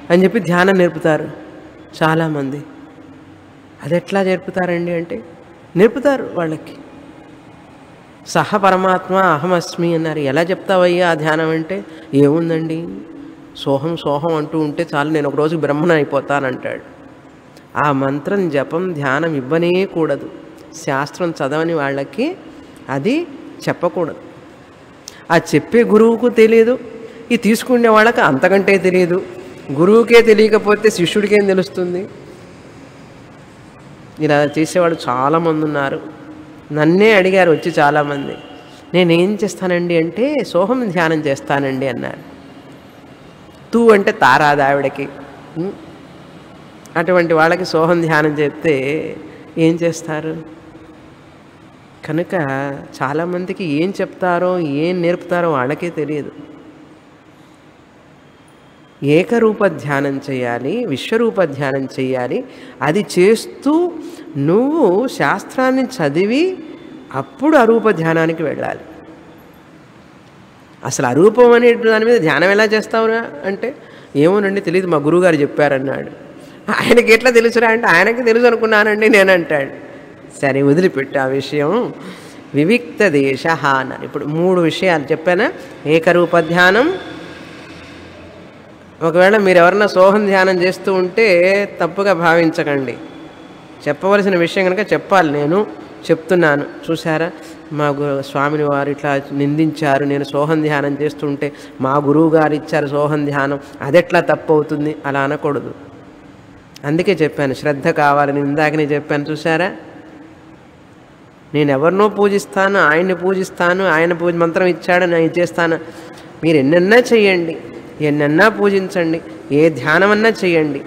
అని చెప్పి ధ్యానం నేర్పుతారు చాలామంది. అది ఎట్లా నేర్పుతారండి అంటే నేర్పుతారు వాళ్ళకి. సహ పరమాత్మ అహమస్మి అన్నారు. ఎలా చెప్తావయ్యా ఆ ధ్యానం అంటే ఏముందండి, సోహం సోహం అంటూ ఉంటే చాలు, నేను ఒకరోజు బ్రహ్మను అయిపోతానంటాడు. ఆ మంత్రం జపం ధ్యానం ఇవ్వనే కూడదు. శాస్త్రం చదవని వాళ్ళకి అది చెప్పకూడదు. ఆ చెప్పే గురువుకు తెలియదు, ఈ తీసుకునే వాళ్ళకి అంతకంటే తెలియదు. గురువుకే తెలియకపోతే శిష్యుడికేం తెలుస్తుంది? ఇలా చేసేవాడు చాలామంది ఉన్నారు. నన్నే అడిగారు వచ్చి చాలామంది, నేనేం చేస్తానండి అంటే సోహం ధ్యానం చేస్తానండి అన్నారు. తూ అంటే తారాదు ఆవిడకి. అటువంటి వాళ్ళకి సోహం ధ్యానం చేస్తే ఏం చేస్తారు? కనుక చాలామందికి ఏం చెప్తారో ఏం నేర్పుతారో వాళ్ళకే తెలియదు. ఏకరూప ధ్యానం చేయాలి, విశ్వరూప ధ్యానం చేయాలి. అది చేస్తూ నువ్వు శాస్త్రాన్ని చదివి అప్పుడు అరూప ధ్యానానికి వెళ్ళాలి. అసలు అరూపం అనే దాని మీద ధ్యానం ఎలా చేస్తావురా అంటే, ఏమోనండి తెలియదు, మా గురువుగారు చెప్పారన్నాడు. ఆయనకి ఎట్లా తెలుసురా అంటే, ఆయనకి తెలుసు అనుకున్నానండి నేను అంటాడు. సరే వదిలిపెట్టు ఆ విషయం. వివిక్త దేశ అన్నారు. ఇప్పుడు 3 విషయాలు చెప్పానా? ఏకరూప ధ్యానం. ఒకవేళ మీరు ఎవరన్నా సోహం ధ్యానం చేస్తూ ఉంటే తప్పుగా భావించకండి. చెప్పవలసిన విషయం కనుక చెప్పాలి. నేను చెప్తున్నాను, చూసారా మా స్వామిని వారు ఇట్లా నిందించారు, నేను సోహం ధ్యానం చేస్తుంటే మా గురువు గారు ఇచ్చారు సోహం ధ్యానం, అదెట్లా తప్పు అవుతుంది? అలా అనకూడదు. అందుకే చెప్పాను శ్రద్ధ కావాలని. ఇందాకనే చెప్పాను చూసారా, నేను ఎవరినో పూజిస్తాను, ఆయన్ని పూజిస్తాను, ఆయన పూజ మంత్రం ఇచ్చాడు నేను చేస్తాను. మీరు ఎన్నెన్నా చెయ్యండి, ఎన్నెన్నా పూజించండి, ఏ ధ్యానమన్నా చెయ్యండి,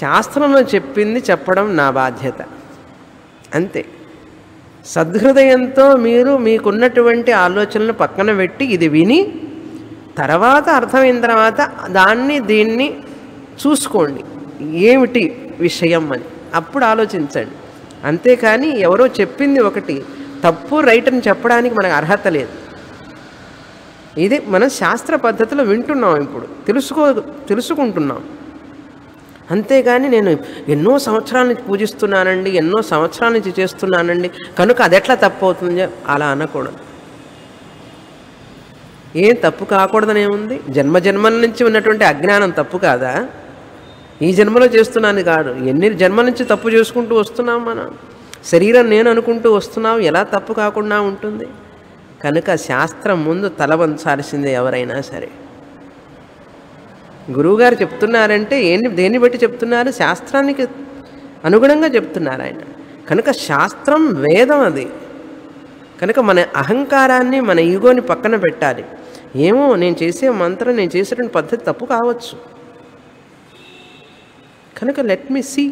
శాస్త్రంలో చెప్పింది చెప్పడం నా బాధ్యత అంతే. సద్హృదయంతో మీరు మీకున్నటువంటి ఆలోచనలు పక్కన పెట్టి ఇది విని తర్వాత అర్థమైన తర్వాత దాన్ని దీన్ని చూసుకోండి ఏమిటి విషయం అని, అప్పుడు ఆలోచించండి. అంతేకాని ఎవరో చెప్పింది ఒకటి తప్పు రైట్ అని చెప్పడానికి మనకు అర్హత లేదు. ఇది మనం శాస్త్ర పద్ధతిలో వింటున్నాం, ఇప్పుడు తెలుసుకుంటున్నాం. అంతేగాని నేను ఎన్నో సంవత్సరాల నుంచి పూజిస్తున్నానండి, ఎన్నో సంవత్సరాల నుంచి చేస్తున్నానండి కనుక అది ఎట్లా తప్పు అవుతుంది అలా అనకూడదు. ఏం తప్పు కాకూడదని ఏముంది? జన్మల నుంచి ఉన్నటువంటి అజ్ఞానం తప్పు కాదా? ఈ జన్మలో చేస్తున్నాను కాదు, ఎన్ని జన్మల నుంచి తప్పు చేసుకుంటూ వస్తున్నాం మనం. శరీరం నేను అనుకుంటూ వస్తున్నాం, ఎలా తప్పు కాకుండా ఉంటుంది? కనుక శాస్త్రం ముందు తల వంచాల్సిందే ఎవరైనా సరే. గురువుగారు చెప్తున్నారంటే దేన్ని బట్టి చెప్తున్నారు? శాస్త్రానికి అనుగుణంగా చెప్తున్నారు ఆయన. కనుక శాస్త్రం వేదం అది. కనుక మన అహంకారాన్ని మన ఈగోని పక్కన పెట్టాలి. ఏమో నేను చేసే మంత్రం, నేను చేసేటువంటి పద్ధతి తప్పు కావచ్చు, కనుక లెట్ మీ సీ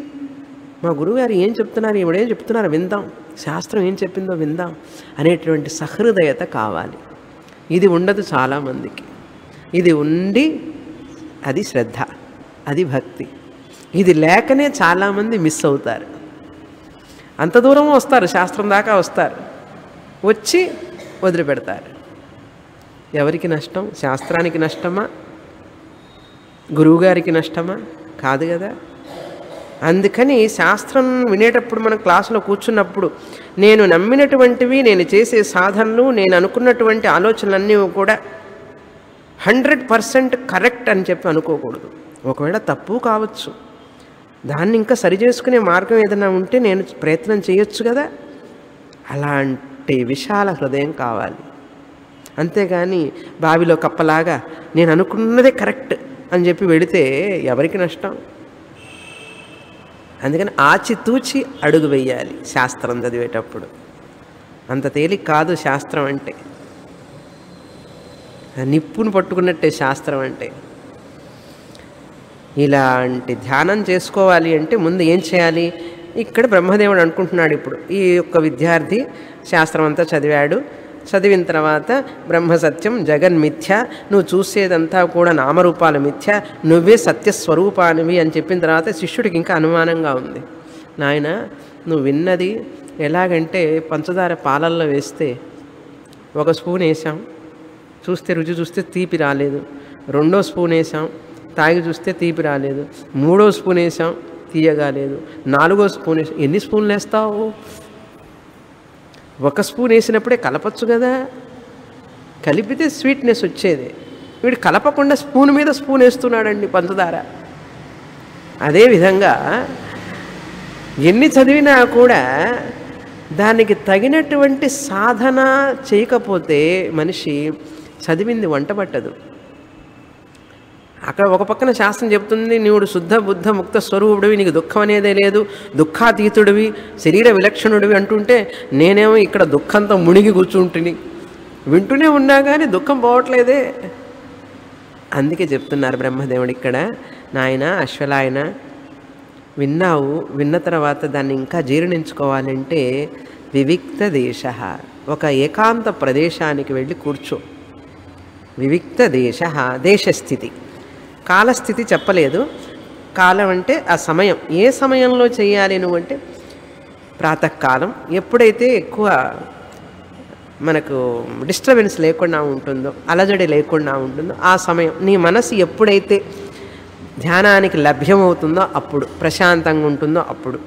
మా గురువుగారు ఏం చెప్తున్నారు, ఈవిడేం చెప్తున్నారు విందాం, శాస్త్రం ఏం చెప్పిందో విందాం అనేటువంటి సహృదయత కావాలి. ఇది ఉండదు చాలామందికి. ఇది ఉండి అది శ్రద్ధ, అది భక్తి. ఇది లేకనే చాలామంది మిస్ అవుతారు. అంత దూరం వస్తారు, శాస్త్రం దాకా వస్తారు, వచ్చి వదిలిపెడతారు. ఎవరికి నష్టం? శాస్త్రానికి నష్టమా? గురువుగారికి నష్టమా? కాదు కదా. అందుకని శాస్త్రం వినేటప్పుడు మనం క్లాసులో కూర్చున్నప్పుడు నేను నమ్మినటువంటివి, నేను చేసే సాధనలు, నేను అనుకున్నటువంటి ఆలోచనలన్నీ కూడా 100% కరెక్ట్ అని చెప్పి అనుకోకూడదు. ఒకవేళ తప్పు కావచ్చు, దాన్ని ఇంకా సరి చేసుకునే మార్గం ఏదైనా ఉంటే నేను ప్రయత్నం చేయొచ్చు కదా. అలాంటి విశాల హృదయం కావాలి. అంతేగాని బావిలో కప్పలాగా నేను అనుకున్నదే కరెక్ట్ అని చెప్పి వెళితే ఎవరికి నష్టం? అందుకని ఆచితూచి అడుగు వేయాలి శాస్త్రం చదివేటప్పుడు. అంత తేలిక కాదు శాస్త్రం అంటే, నిప్పును పట్టుకున్నట్టే శాస్త్రం అంటే. ఇలాంటి ధ్యానం చేసుకోవాలి అంటే ముందు ఏం చేయాలి? ఇక్కడ బ్రహ్మదేవుడు అనుకుంటున్నాడు. ఇప్పుడు ఈ యొక్క విద్యార్థి శాస్త్రం అంతా చదివాడు, చదివిన తర్వాత బ్రహ్మసత్యం జగన్మిథ్య, నువ్వు చూసేదంతా కూడా నామరూపాల మిథ్య, నువ్వే సత్యస్వరూపానివి అని చెప్పిన తర్వాత శిష్యుడికి ఇంకా అనుమానంగా ఉంది. నాయన నువ్వు విన్నది ఎలాగంటే పంచదార పాలల్లో వేస్తే 1 స్పూన్ వేసాం, చూస్తే రుచి చూస్తే తీపి రాలేదు. 2వ స్పూన్ వేసాం, తాగి చూస్తే తీపి రాలేదు. 3వ స్పూన్ వేసాం, తీయగా లేదు. 4వ స్పూన్ వేసాం. ఎన్ని స్పూన్లు వేస్తావు? 1 స్పూన్ వేసినప్పుడే కలపచ్చు కదా, కలిపితే స్వీట్నెస్ వచ్చేది. వీడు కలపకుండా స్పూన్ మీద స్పూన్ వేస్తున్నాడండి పంచదార. అదేవిధంగా ఎన్ని చదివినా కూడా దానికి తగినటువంటి సాధన చేయకపోతే మనిషి చదివింది వంట పట్టదు. అక్కడ ఒక పక్కన శాస్త్రం చెప్తుంది, నీవుడు శుద్ధ బుద్ధ ముక్త స్వరూపుడివి, నీకు దుఃఖం అనేదే లేదు, దుఃఖాతీతుడివి, శరీర విలక్షణుడివి అంటుంటే నేనేమో ఇక్కడ దుఃఖంతో మునిగి కూర్చుంటుని వింటూనే ఉన్నా కానీ దుఃఖం పోవట్లేదే. అందుకే చెప్తున్నారు బ్రహ్మదేవుడు ఇక్కడ, నాయన అశ్వలాయన విన్నావు, విన్న తర్వాత దాన్ని ఇంకా జీర్ణించుకోవాలంటే వివిక్త దేశ, ఒక ఏకాంత ప్రదేశానికి వెళ్ళి కూర్చో. వివిక్త దేశ, దేశస్థితి, కాలస్థితి చెప్పలేదు. కాలం అంటే ఆ సమయం, ఏ సమయంలో చేయాలి నువ్వంటే ప్రాతకాలం, ఎప్పుడైతే ఎక్కువ మనకు డిస్టర్బెన్స్ లేకుండా ఉంటుందో, అలజడి లేకుండా ఉంటుందో ఆ సమయం, నీ మనసు ఎప్పుడైతే ధ్యానానికి లభ్యమవుతుందో అప్పుడు, ప్రశాంతంగా ఉంటుందో అప్పుడు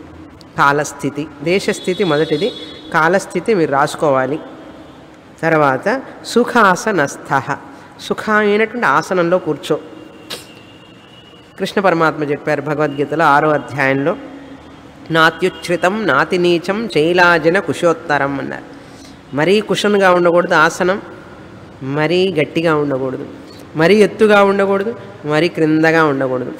కాలస్థితి. దేశస్థితి మొదటిది, కాలస్థితి మీరు రాసుకోవాలి. తర్వాత సుఖాసనస్థ, సుఖమైనటువంటి ఆసనంలో కూర్చో. కృష్ణ పరమాత్మ చెప్పారు భగవద్గీతలో 6వ అధ్యాయంలో, నాత్యుచ్ఛ్రితం నాతి నీచం చైలాజన కుశోత్తరం అన్నారు. మరీ కుషన్గా ఉండకూడదు ఆసనం, మరీ గట్టిగా ఉండకూడదు, మరీ ఎత్తుగా ఉండకూడదు, మరీ క్రిందగా ఉండకూడదు,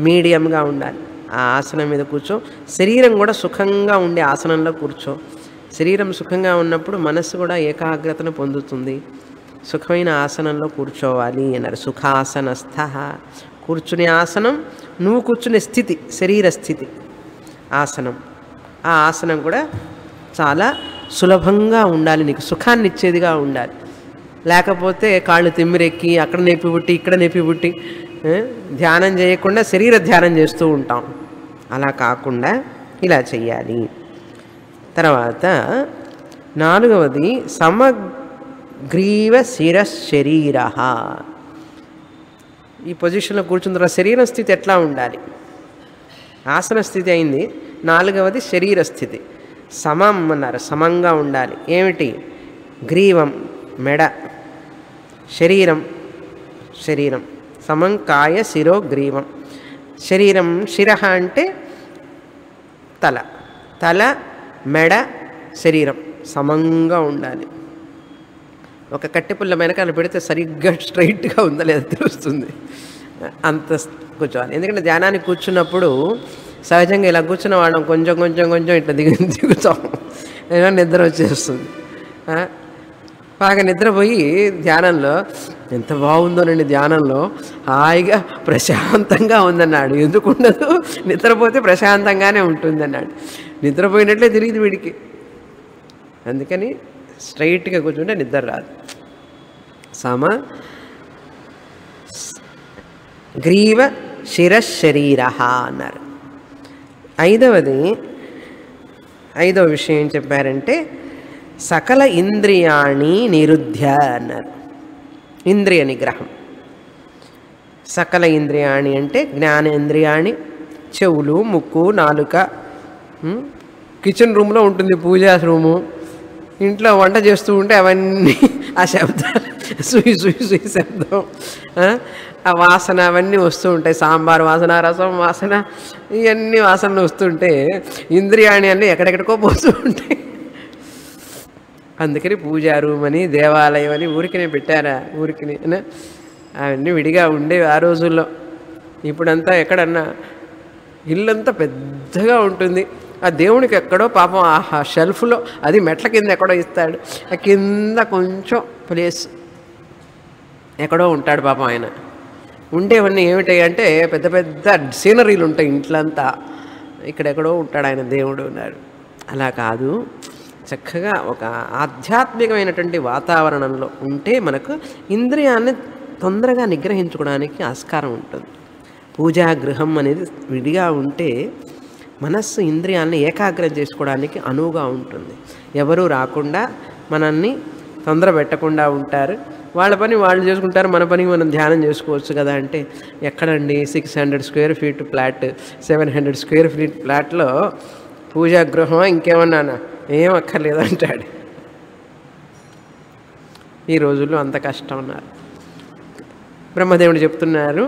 మీడియంగా ఉండాలి. ఆ ఆసనం మీద కూర్చో. శరీరం కూడా సుఖంగా ఉండే ఆసనంలో కూర్చో. శరీరం సుఖంగా ఉన్నప్పుడు మనస్సు కూడా ఏకాగ్రతను పొందుతుంది. సుఖమైన ఆసనంలో కూర్చోవాలి అన్నారు. సుఖాసనస్థ, కూర్చునే ఆసనం, నువ్వు కూర్చునే స్థితి, శరీర స్థితి ఆసనం. ఆ ఆసనం కూడా చాలా సులభంగా ఉండాలి, నీకు సుఖాన్ని ఇచ్చేదిగా ఉండాలి. లేకపోతే కాళ్ళు తిమ్మిరెక్కి అక్కడ నొప్పి పుట్టి ఇక్కడ నొప్పి పుట్టి ధ్యానం చేయకుండా శరీర ధ్యానం చేస్తూ ఉంటాం. అలా కాకుండా ఇలా చెయ్యాలి. తర్వాత 4వది సమగ్రీవ శిరశరీర. ఈ పొజిషన్లో కూర్చున్న తర్వాత శరీర స్థితి ఎట్లా ఉండాలి? ఆసన స్థితి అయింది. 4వది శరీర స్థితి. సమం అన్నారు, సమంగా ఉండాలి. ఏమిటి? గ్రీవం మెడ, శరీరం శరీరం సమం, కాయ శిరో గ్రీవం. శరీరం, శిర అంటే తల, తల మెడ శరీరం సమంగా ఉండాలి. ఒక కట్టెపుల్ల వెనకాల పెడితే సరిగ్గా స్ట్రైట్గా ఉందా లేదా తెలుస్తుంది. అంత కూర్చోవాలి. ఎందుకంటే ధ్యానానికి కూర్చున్నప్పుడు సహజంగా ఇలా కూర్చున్న వాళ్ళం కొంచెం కొంచెం కొంచెం ఇట్లా దిగుతాం, ఏదో నిద్ర వచ్చేస్తుంది. బాగా నిద్రపోయి ధ్యానంలో ఎంత బాగుందోనండి, ధ్యానంలో హాయిగా ప్రశాంతంగా ఉందన్నాడు. ఎందుకు ఉండదు? నిద్రపోతే ప్రశాంతంగానే ఉంటుంది అన్నాడు. నిద్రపోయినట్లే తిరిగింది వీడికి. అందుకని స్ట్రైట్గా కూర్చుంటే నిద్ర రాదు. సమ గ్రీవ శిరశరీర అన్నారు. 5వ విషయం ఏం చెప్పారంటే సకల ఇంద్రియాణి నిరుధ్య అన్నారు. ఇంద్రియ నిగ్రహం. సకల ఇంద్రియాణి అంటే జ్ఞానేంద్రియాణి, చెవులు, ముక్కు, నాలుక. కిచెన్ రూమ్లో ఉంటుంది పూజా రూము. ఇంట్లో వంట చేస్తూ ఉంటే అవన్నీ ఆ శబ్దాలు, సుయి సుయి సుయి శబ్దం, ఆ వాసన అవన్నీ వస్తూ ఉంటాయి. సాంబార్ వాసన, రసం వాసన, ఇవన్నీ వాసనలు వస్తుంటే ఇంద్రియాణి అన్నీ ఎక్కడెక్కడికో పోతూ ఉంటాయి. అందుకని పూజా రూమ్ అని, దేవాలయం అని ఊరికినే పెట్టారా? ఊరికినే అవన్నీ విడిగా ఉండేవి ఆ రోజుల్లో. ఇప్పుడంతా ఎక్కడన్నా ఇల్లంతా పెద్దగా ఉంటుంది. ఆ దేవునికి ఎక్కడో పాపం ఆ షెల్ఫ్లో, అది మెట్ల కింద ఎక్కడో ఇస్తాడు, ఆ కింద కొంచెం ప్లేస్ ఎక్కడో ఉంటాడు పాపం ఆయన. ఉండేవన్నీ ఏమిటాయి అంటే పెద్ద పెద్ద సీనరీలు ఉంటాయి ఇంట్లంతా. ఇక్కడెక్కడో ఉంటాడు ఆయన, దేవుడు ఉన్నాడు. అలా కాదు, చక్కగా ఒక ఆధ్యాత్మికమైనటువంటి వాతావరణంలో ఉంటే మనకు ఇంద్రియాన్ని తొందరగా నిగ్రహించుకోవడానికి ఆస్కారం ఉంటుంది. పూజా గృహం అనేది విడిగా ఉంటే మనస్సు ఇంద్రియాలను ఏకాగ్రం చేసుకోవడానికి అనువుగా ఉంటుంది. ఎవరూ రాకుండా మనల్ని తొందర పెట్టకుండా ఉంటారు. వాళ్ళ పని వాళ్ళు చేసుకుంటారు, మన పని మనం ధ్యానం చేసుకోవచ్చు కదా. అంటే ఎక్కడండి 600 square feet flat, 700 square feet ఫ్లాట్లో పూజా గృహం ఇంకేమన్నానా? ఏం అక్కర్లేదు అంటాడు. ఈ రోజుల్లో అంత కష్టం అన్నారు. బ్రహ్మదేవుడు చెప్తున్నారు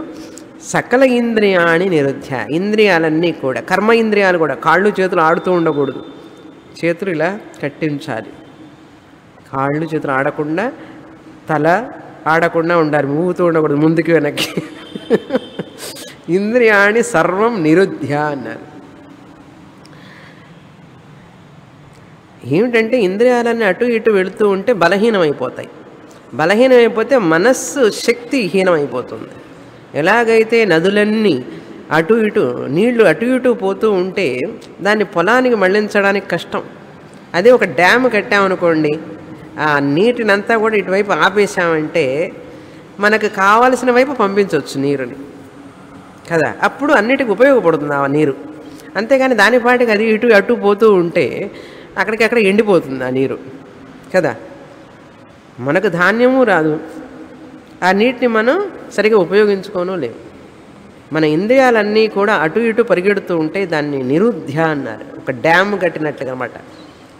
సకల ఇంద్రియాణి నిరుధ్య, ఇంద్రియాలన్నీ కూడా, కర్మ ఇంద్రియాలు కూడా, కాళ్ళు చేతులు ఆడుతూ ఉండకూడదు, చేతులు ఇలా కట్టించాలి, కాళ్ళు చేతులు ఆడకుండా, తల ఆడకుండా ఉండాలి, ఊగుతూ ఉండకూడదు ముందుకి వెనక్కి. ఇంద్రియాణి సర్వం నిరుధ్య అన్నారు. ఏమిటంటే ఇంద్రియాలన్నీ అటు ఇటు వెళుతూ ఉంటే బలహీనమైపోతాయి, బలహీనమైపోతే మనస్సు శక్తి హీనమైపోతుంది. ఎలాగైతే నదులన్నీ అటు ఇటు, నీళ్లు అటు ఇటు పోతూ ఉంటే దాన్ని పొలానికి మళ్లించడానికి కష్టం. అదే ఒక డ్యామ్ కట్టామనుకోండి, ఆ నీటినంతా కూడా ఇటువైపు ఆపేసామంటే మనకు కావలసిన వైపు పంపించవచ్చు నీరుని కదా, అప్పుడు అన్నిటికీ ఉపయోగపడుతుంది ఆ నీరు. అంతేగాని దానిపాటికి అది ఇటు అటు పోతూ ఉంటే అక్కడికక్కడ ఎండిపోతుంది ఆ నీరు కదా, మనకు ధాన్యము రాదు, ఆ నీటిని మనం సరిగా ఉపయోగించుకోను లేవు. మన ఇంద్రియాలన్నీ కూడా అటు ఇటు పరిగెడుతూ ఉంటే దాన్ని నిరుధ్య అన్నారు, ఒక డ్యామ్ కట్టినట్లుగా అన్నమాట.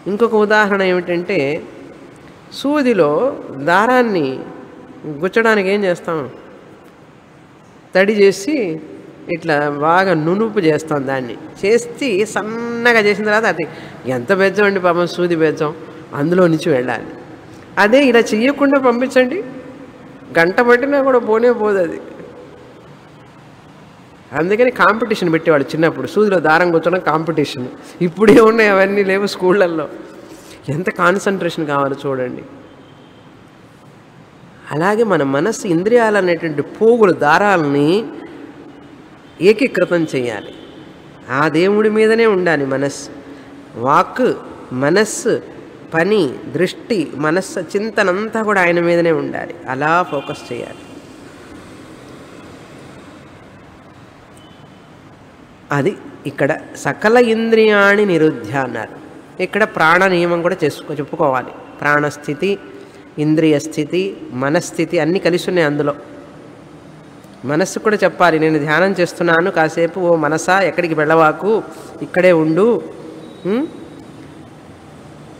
ఇంకొక ఉదాహరణ ఏమిటంటే, సూదిలో దారాన్ని గుచ్చడానికి ఏం చేస్తాం, తడి చేసి ఇట్లా బాగా నునుపు చేస్తాం, దాన్ని చేసి సన్నగా చేసిన తర్వాత అది ఎంత బెజ్జం అండి పాపం, సూది బెజ్జం, అందులో నుంచి వెళ్ళాలి. అదే ఇలా చెయ్యకుండా పంపించండి, గంట పట్టినా కూడా పోనే పోదు అది. అందుకని కాంపిటీషన్ పెట్టేవాడు చిన్నప్పుడు, సూదిలో దారం కూర్చోడం కాంపిటీషన్. ఇప్పుడే ఉన్నాయి అవన్నీ లేవు స్కూళ్ళల్లో. ఎంత కాన్సన్ట్రేషన్ కావాలో చూడండి. అలాగే మన మనస్సు ఇంద్రియాలు అనేటువంటి పోగులు, దారాలని ఏకీకృతం చేయాలి. ఆ దేవుడి మీదనే ఉండాలి మనస్సు, వాక్, మనస్సు, పని, దృష్టి, మనస్సు, చింతనంతా కూడా ఆయన మీదనే ఉండాలి. అలా ఫోకస్ చేయాలి. ఇక్కడ సకల ఇంద్రియాణి నిరుధ్య అన్నారు. ఇక్కడ ప్రాణ నియమం కూడా చెప్పుకోవాలి. ప్రాణస్థితి, ఇంద్రియ స్థితి, మనస్థితి అన్నీ కలిసి ఉన్నాయి అందులో. మనస్సు కూడా చెప్పాలి, నేను ధ్యానం చేస్తున్నాను, కాసేపు ఓ మనసా ఎక్కడికి వెళ్ళవాకు, ఇక్కడే ఉండు,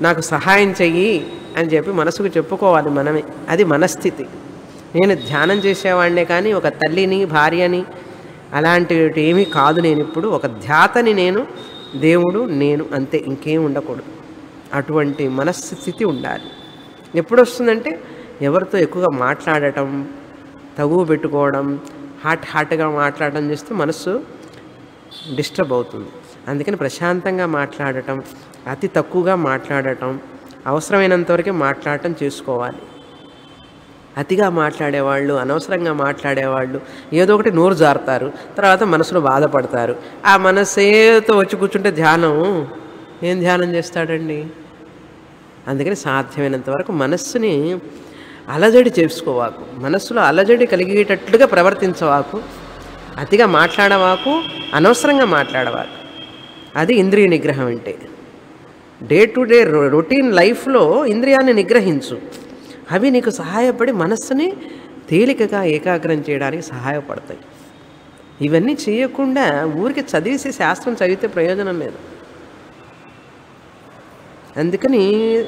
నాకు సహాయం చెయ్యి అని చెప్పి మనసుకు చెప్పుకోవాలి మనమే. అది మనస్థితి. నేను ధ్యానం చేసేవాడినే కానీ ఒక తల్లిని, భార్యని అలాంటివి ఏమీ కాదు. నేను ఇప్పుడు ఒక ధ్యాతని, నేను దేవుడు, నేను అంతే, ఇంకేం ఉండకూడదు. అటువంటి మనస్థితి ఉండాలి. ఎప్పుడు వస్తుందంటే ఎవరితో ఎక్కువగా మాట్లాడటం, తగువ పెట్టుకోవడం, హాట్గా మాట్లాడటం చేస్తే మనస్సు డిస్టర్బ్ అవుతుంది. అందుకని ప్రశాంతంగా మాట్లాడటం, అతి తక్కువగా మాట్లాడటం, అవసరమైనంతవరకే మాట్లాడటం చేసుకోవాలి. అతిగా మాట్లాడేవాళ్ళు, అనవసరంగా మాట్లాడేవాళ్ళు ఏదో ఒకటి నోరు జారుతారు, తర్వాత మనసులో బాధపడతారు. ఆ మనసేతో వచ్చి కూర్చుంటే ధ్యానం ఏం ధ్యానం చేస్తాడండి? అందుకని సాధ్యమైనంత వరకు మనస్సుని అలజడి చేసుకోవాకు, మనస్సులో అలజడి కలిగేటట్లుగా ప్రవర్తించవాకు, అతిగా మాట్లాడవాకు, అనవసరంగా మాట్లాడవాకు. అది ఇంద్రియ నిగ్రహం అంటే. డే టు డే రొటీన్ లైఫ్లో ఇంద్రియాన్ని నిగ్రహించు. అవి నీకు సహాయపడి మనస్సుని తేలికగా ఏకాగ్రం చేయడానికి సహాయపడతాయి. ఇవన్నీ చేయకుండా ఊరికి చదివేసి శాస్త్రం చదివితే ప్రయోజనం లేదు. అందుకని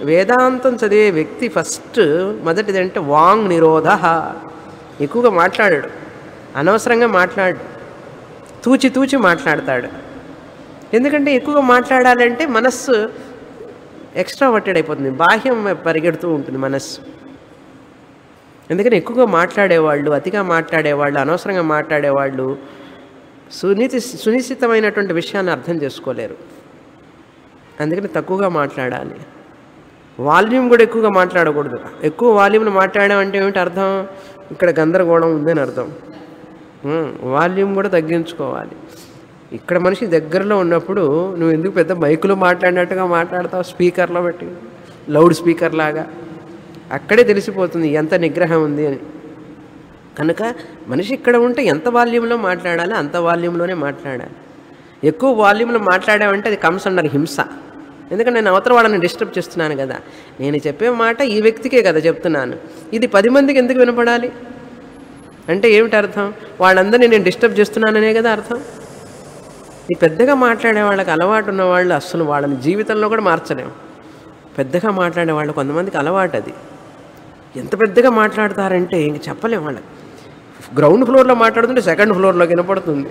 వేదాంతం చదివే వ్యక్తి ఫస్ట్ మొదటిదంటే వాంగ్ నిరోధ. ఎక్కువగా మాట్లాడాడు, అనవసరంగా మాట్లాడు, తూచి మాట్లాడతాడు. ఎందుకంటే ఎక్కువగా మాట్లాడాలంటే మనస్సు ఎక్స్ట్రావర్టెడ్ అయిపోతుంది, బాహ్యం పరిగెడుతూ ఉంటుంది మనస్సు. అందుకని ఎక్కువగా మాట్లాడేవాళ్ళు, అతిగా మాట్లాడేవాళ్ళు, అనవసరంగా మాట్లాడేవాళ్ళు సునిశ్చితమైనటువంటి విషయాన్ని అర్థం చేసుకోలేరు. అందుకని తక్కువగా మాట్లాడాలి. వాల్యూమ్ కూడా ఎక్కువగా మాట్లాడకూడదు. ఎక్కువ వాల్యూమ్ను మాట్లాడామంటే ఏమిటి అర్థం? ఇక్కడ గందరగోళం ఉందని అర్థం. వాల్యూమ్ కూడా తగ్గించుకోవాలి. ఇక్కడ మనిషి దగ్గరలో ఉన్నప్పుడు నువ్వు ఎందుకు పెద్ద మైకులో మాట్లాడినట్టుగా మాట్లాడతావు, స్పీకర్లో పెట్టి, లౌడ్ స్పీకర్ లాగా? అక్కడే తెలిసిపోతుంది ఎంత నిగ్రహం ఉంది అని. కనుక మనిషి ఇక్కడ ఉంటే ఎంత వాల్యూమ్లో మాట్లాడాలి అంత వాల్యూమ్లోనే మాట్లాడాలి. ఎక్కువ వాల్యూమ్లో మాట్లాడామంటే అది కమ్స్ అండర్ హింస. ఎందుకంటే నేను అవతల వాళ్ళని డిస్టర్బ్ చేస్తున్నాను కదా. నేను చెప్పే మాట ఈ వ్యక్తికే కదా చెప్తున్నాను, ఇది 10 మందికి ఎందుకు వినపడాలి అంటే ఏమిటి అర్థం? వాళ్ళందరినీ నేను డిస్టర్బ్ చేస్తున్నాననే కదా అర్థం. ఈ పెద్దగా మాట్లాడే వాళ్ళకి అలవాటు ఉన్నవాళ్ళు అస్సలు వాళ్ళని జీవితంలో కూడా మార్చలేము. పెద్దగా మాట్లాడే వాళ్ళు కొంతమందికి అలవాటు. అది ఎంత పెద్దగా మాట్లాడతారంటే ఇంక చెప్పలేము వాళ్ళకి. గ్రౌండ్ ఫ్లోర్లో మాట్లాడుతుంటే సెకండ్ ఫ్లోర్లోకి వినపడుతుంది.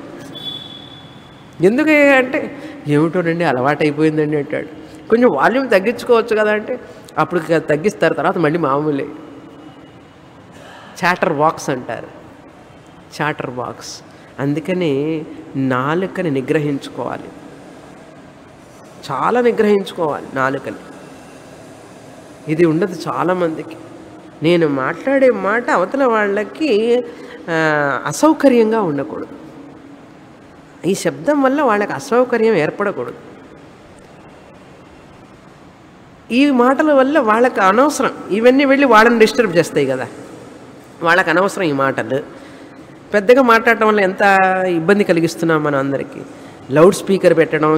ఎందుకు అంటే ఏమిటోనండి అలవాటు అయిపోయిందండి అంటాడు. కొంచెం వాల్యూమ్ తగ్గించుకోవచ్చు కదా అంటే అప్పుడు తగ్గిస్తారు, తర్వాత మళ్ళీ మామూలే. చాటర్ బాక్స్ అంటారు, చాటర్ బాక్స్. అందుకని నాలుకని నిగ్రహించుకోవాలి, చాలా నిగ్రహించుకోవాలి నాలుకని. ఇది ఉండదు చాలామందికి. నేను మాట్లాడే మాట అవతల వాళ్ళకి అసౌకర్యంగా ఉండకూడదు, ఈ శబ్దం వల్ల వాళ్ళకి అసౌకర్యం ఏర్పడకూడదు, ఈ మాటల వల్ల వాళ్ళకి అనవసరం. ఇవన్నీ వెళ్ళి వాళ్ళని డిస్టర్బ్ చేస్తాయి కదా, వాళ్ళకి అనవసరం ఈ మాటలు. పెద్దగా మాట్లాడటం వల్ల ఎంత ఇబ్బంది కలిగిస్తున్నాం మనం అందరికీ. లౌడ్ స్పీకర్ పెట్టడం,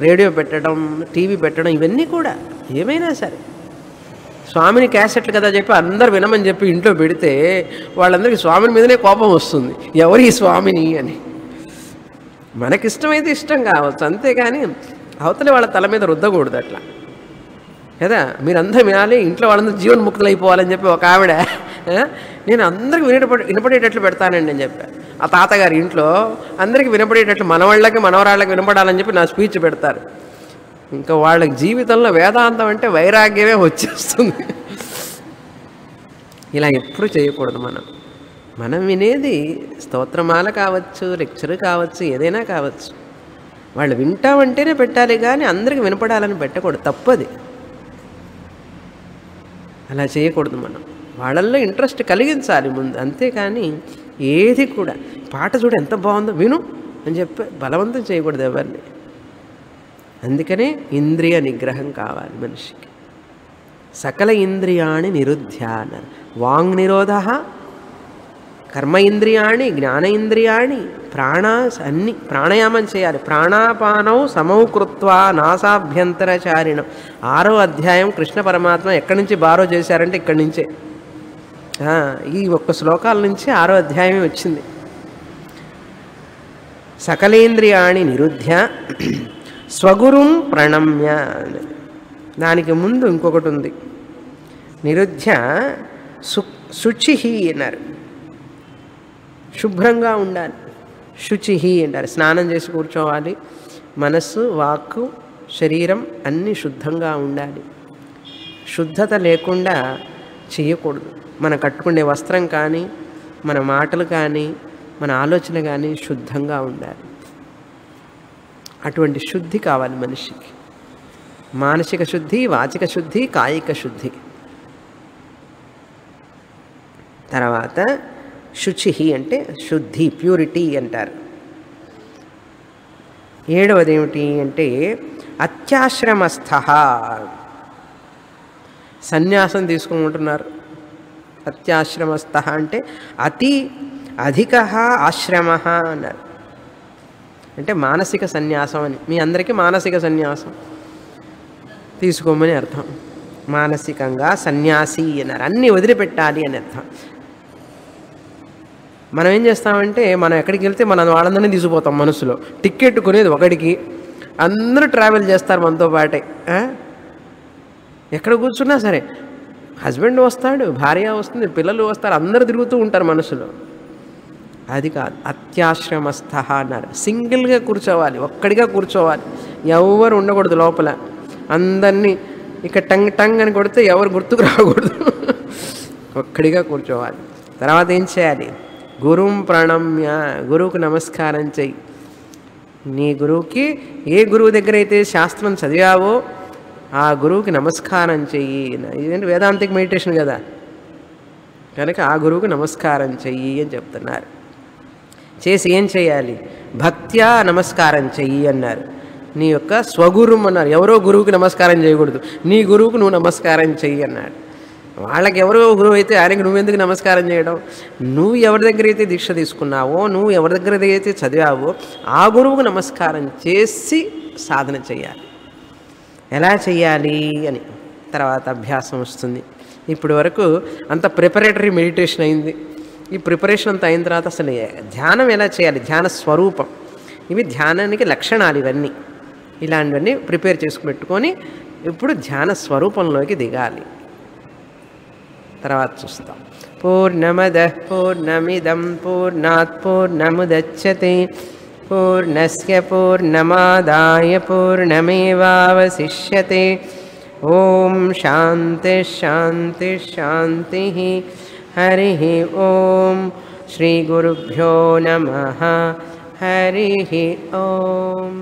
రేడియో పెట్టడం, టీవీ పెట్టడం, ఇవన్నీ కూడా ఏమైనా సరే స్వామిని క్యాసెట్లు కదా చెప్పి అందరు వినమని చెప్పి ఇంట్లో పెడితే వాళ్ళందరికీ స్వామిని మీదనే కోపం వస్తుంది, ఎవరు ఈ స్వామిని అని. మనకిష్టమైతే ఇష్టం కావచ్చు, అంతేగాని అవతలి వాళ్ళ తల మీద రుద్దకూడదు అట్లా కదా. మీరందరూ వినాలి, ఇంట్లో వాళ్ళందరూ జీవన్ముక్తులు అయిపోవాలని చెప్పి ఒక ఆవిడ, నేను అందరికి వినపడేటట్లు పెడతానండి అని చెప్పాను. ఆ తాతగారి ఇంట్లో అందరికీ వినపడేటట్లు, మనవాళ్ళకి మనవరాళ్ళకి వినపడాలని చెప్పి నా స్పీచ్ పెడతారు. ఇంకా వాళ్ళకి జీవితంలో వేదాంతం అంటే వైరాగ్యమే వచ్చేస్తుంది. ఇలా ఎప్పుడు చేయకూడదు. మనం వినేది స్తోత్రమాల కావచ్చు, లెక్చర్ కావచ్చు, ఏదైనా కావచ్చు, వాళ్ళు వింటామంటేనే పెట్టాలి, కానీ అందరికి వినపడాలని పెట్టకూడదు, తప్పది. అలా చేయకూడదు. వాళ్ళల్లో ఇంట్రెస్ట్ కలిగించాలి ముందు, అంతేకాని ఏది కూడా పాట చూడ ఎంత బాగుందో విను అని చెప్పి బలవంతం చేయకూడదు ఎవరిని. అందుకనే ఇంద్రియ నిగ్రహం కావాలి మనిషికి. సకల ఇంద్రియాణి నిరుధ్యాన, వాంగ్ నిరోధ, కర్మ ఇంద్రియాణి, జ్ఞాన ఇంద్రియాణి, అన్ని ప్రాణాయామం చేయాలి. ప్రాణాపానౌ సమౌ కృత్వా నాసాభ్యంతరచారిణం. 6వ అధ్యాయం కృష్ణ పరమాత్మ ఎక్కడి నుంచి బారో చేశారంటే ఇక్కడి నుంచే, ఈ ఒక్క శ్లోకాల నుంచి 6వ అధ్యాయమే వచ్చింది. సకలేంద్రియాణి నిరుధ్య స్వగురుం ప్రణమ్య. దానికి ముందు ఇంకొకటి ఉంది, నిరుధ్య శుచి అన్నారు, శుభ్రంగా ఉండాలి. శుచి అంటారు, స్నానం చేసి కూర్చోవాలి. మనస్సు, వాక్కు, శరీరం అన్నీ శుద్ధంగా ఉండాలి. శుద్ధత లేకుండా చేయకూడదు. మనం కట్టుకునే వస్త్రం కానీ, మన మాటలు కానీ, మన ఆలోచన కానీ శుద్ధంగా ఉండాలి. అటువంటి శుద్ధి కావాలి మనిషికి. మానసిక శుద్ధి, వాచిక శుద్ధి, కాయిక శుద్ధి. తర్వాత శుచి అంటే శుద్ధి, ప్యూరిటీ అంటారు. 7వది ఏమిటి అంటే అత్యాశ్రమస్థ, సన్యాసం తీసుకుంటున్నారు. అత్యాశ్రమస్థ అంటే అధిక ఆశ్రమ అన్నారు. అంటే మానసిక సన్యాసం అని. మీ అందరికీ మానసిక సన్యాసం తీసుకోమని అర్థం. మానసికంగా సన్యాసి అన్నారు, అన్నీ వదిలిపెట్టాలి అని అర్థం. మనం ఏం చేస్తామంటే, మనం ఎక్కడికి వెళ్తే మనం వాళ్ళందరినీ తీసుకుపోతాం. మనసులో టికెట్ కొనేది ఒకడికి, అందరూ ట్రావెల్ చేస్తారు మనతో పాటే. ఎక్కడ కూర్చున్నా సరే హస్బెండ్ వస్తాడు, భార్య వస్తుంది, పిల్లలు వస్తారు, అందరూ తిరుగుతూ ఉంటారు మనసులో. అది కాదు, అత్యాశ్రమస్థ అన్నారు. సింగిల్గా కూర్చోవాలి, ఒక్కడిగా కూర్చోవాలి, ఎవరు ఉండకూడదు లోపల. అందరినీ ఇక టంగ్ టంగ్ అని కొడితే ఎవరు గుర్తుకు రాకూడదు, ఒక్కడిగా కూర్చోవాలి. తర్వాత ఏం చేయాలి, గురుం ప్రణమ్య, గురువుకు నమస్కారం చెయ్యి. నీ గురువుకి, ఏ గురువు దగ్గర అయితే శాస్త్రం చదివావో ఆ గురువుకి నమస్కారం చెయ్యి. ఇదేంటి వేదాంతిక మెడిటేషన్ కదా, కనుక ఆ గురువుకి నమస్కారం చెయ్యి అని చెప్తున్నారు. చేసి ఏం చేయాలి, భక్త్యా నమస్కారం చెయ్యి అన్నారు. నీ యొక్క స్వగురుం అన్నారు. ఎవరో గురువుకి నమస్కారం చేయకూడదు, నీ గురువుకు నువ్వు నమస్కారం చెయ్యి అన్నాడు. వాళ్ళకి ఎవరో గురువు అయితే ఆయనకి నువ్వెందుకు నమస్కారం చేయడం? నువ్వు ఎవరి దగ్గర అయితే దీక్ష తీసుకున్నావో, నువ్వు ఎవరి దగ్గర అయితే చదివావో ఆ గురువుకు నమస్కారం చేసి సాధన చేయాలి. ఎలా చెయ్యాలి అని తర్వాత అభ్యాసం వస్తుంది. ఇప్పటి వరకు అంత ప్రిపరేటరీ మెడిటేషన్ అయింది. ఈ ప్రిపరేషన్ అంతా అయిన తర్వాత అసలు ధ్యానం ఎలా చేయాలి, ధ్యాన స్వరూపం, ఇవి ధ్యానానికి లక్షణాలు. ఇవన్నీ ఇలాంటివన్నీ ప్రిపేర్ చేసుకు పెట్టుకొని ఇప్పుడు ధ్యాన స్వరూపంలోకి దిగాలి. తర్వాత చూస్తాం. పూర్ణమదః పూర్ణమిదం పూర్ణాత్ పూర్ణముదచ్యతే పూర్ణస్య పూర్ణమాదాయ పూర్ణమేవావశిష్యతే ఓం శాంతి శాంతి శాంతి హరి ఓం శ్రీ గురుభ్యో నమః హరి ఓం.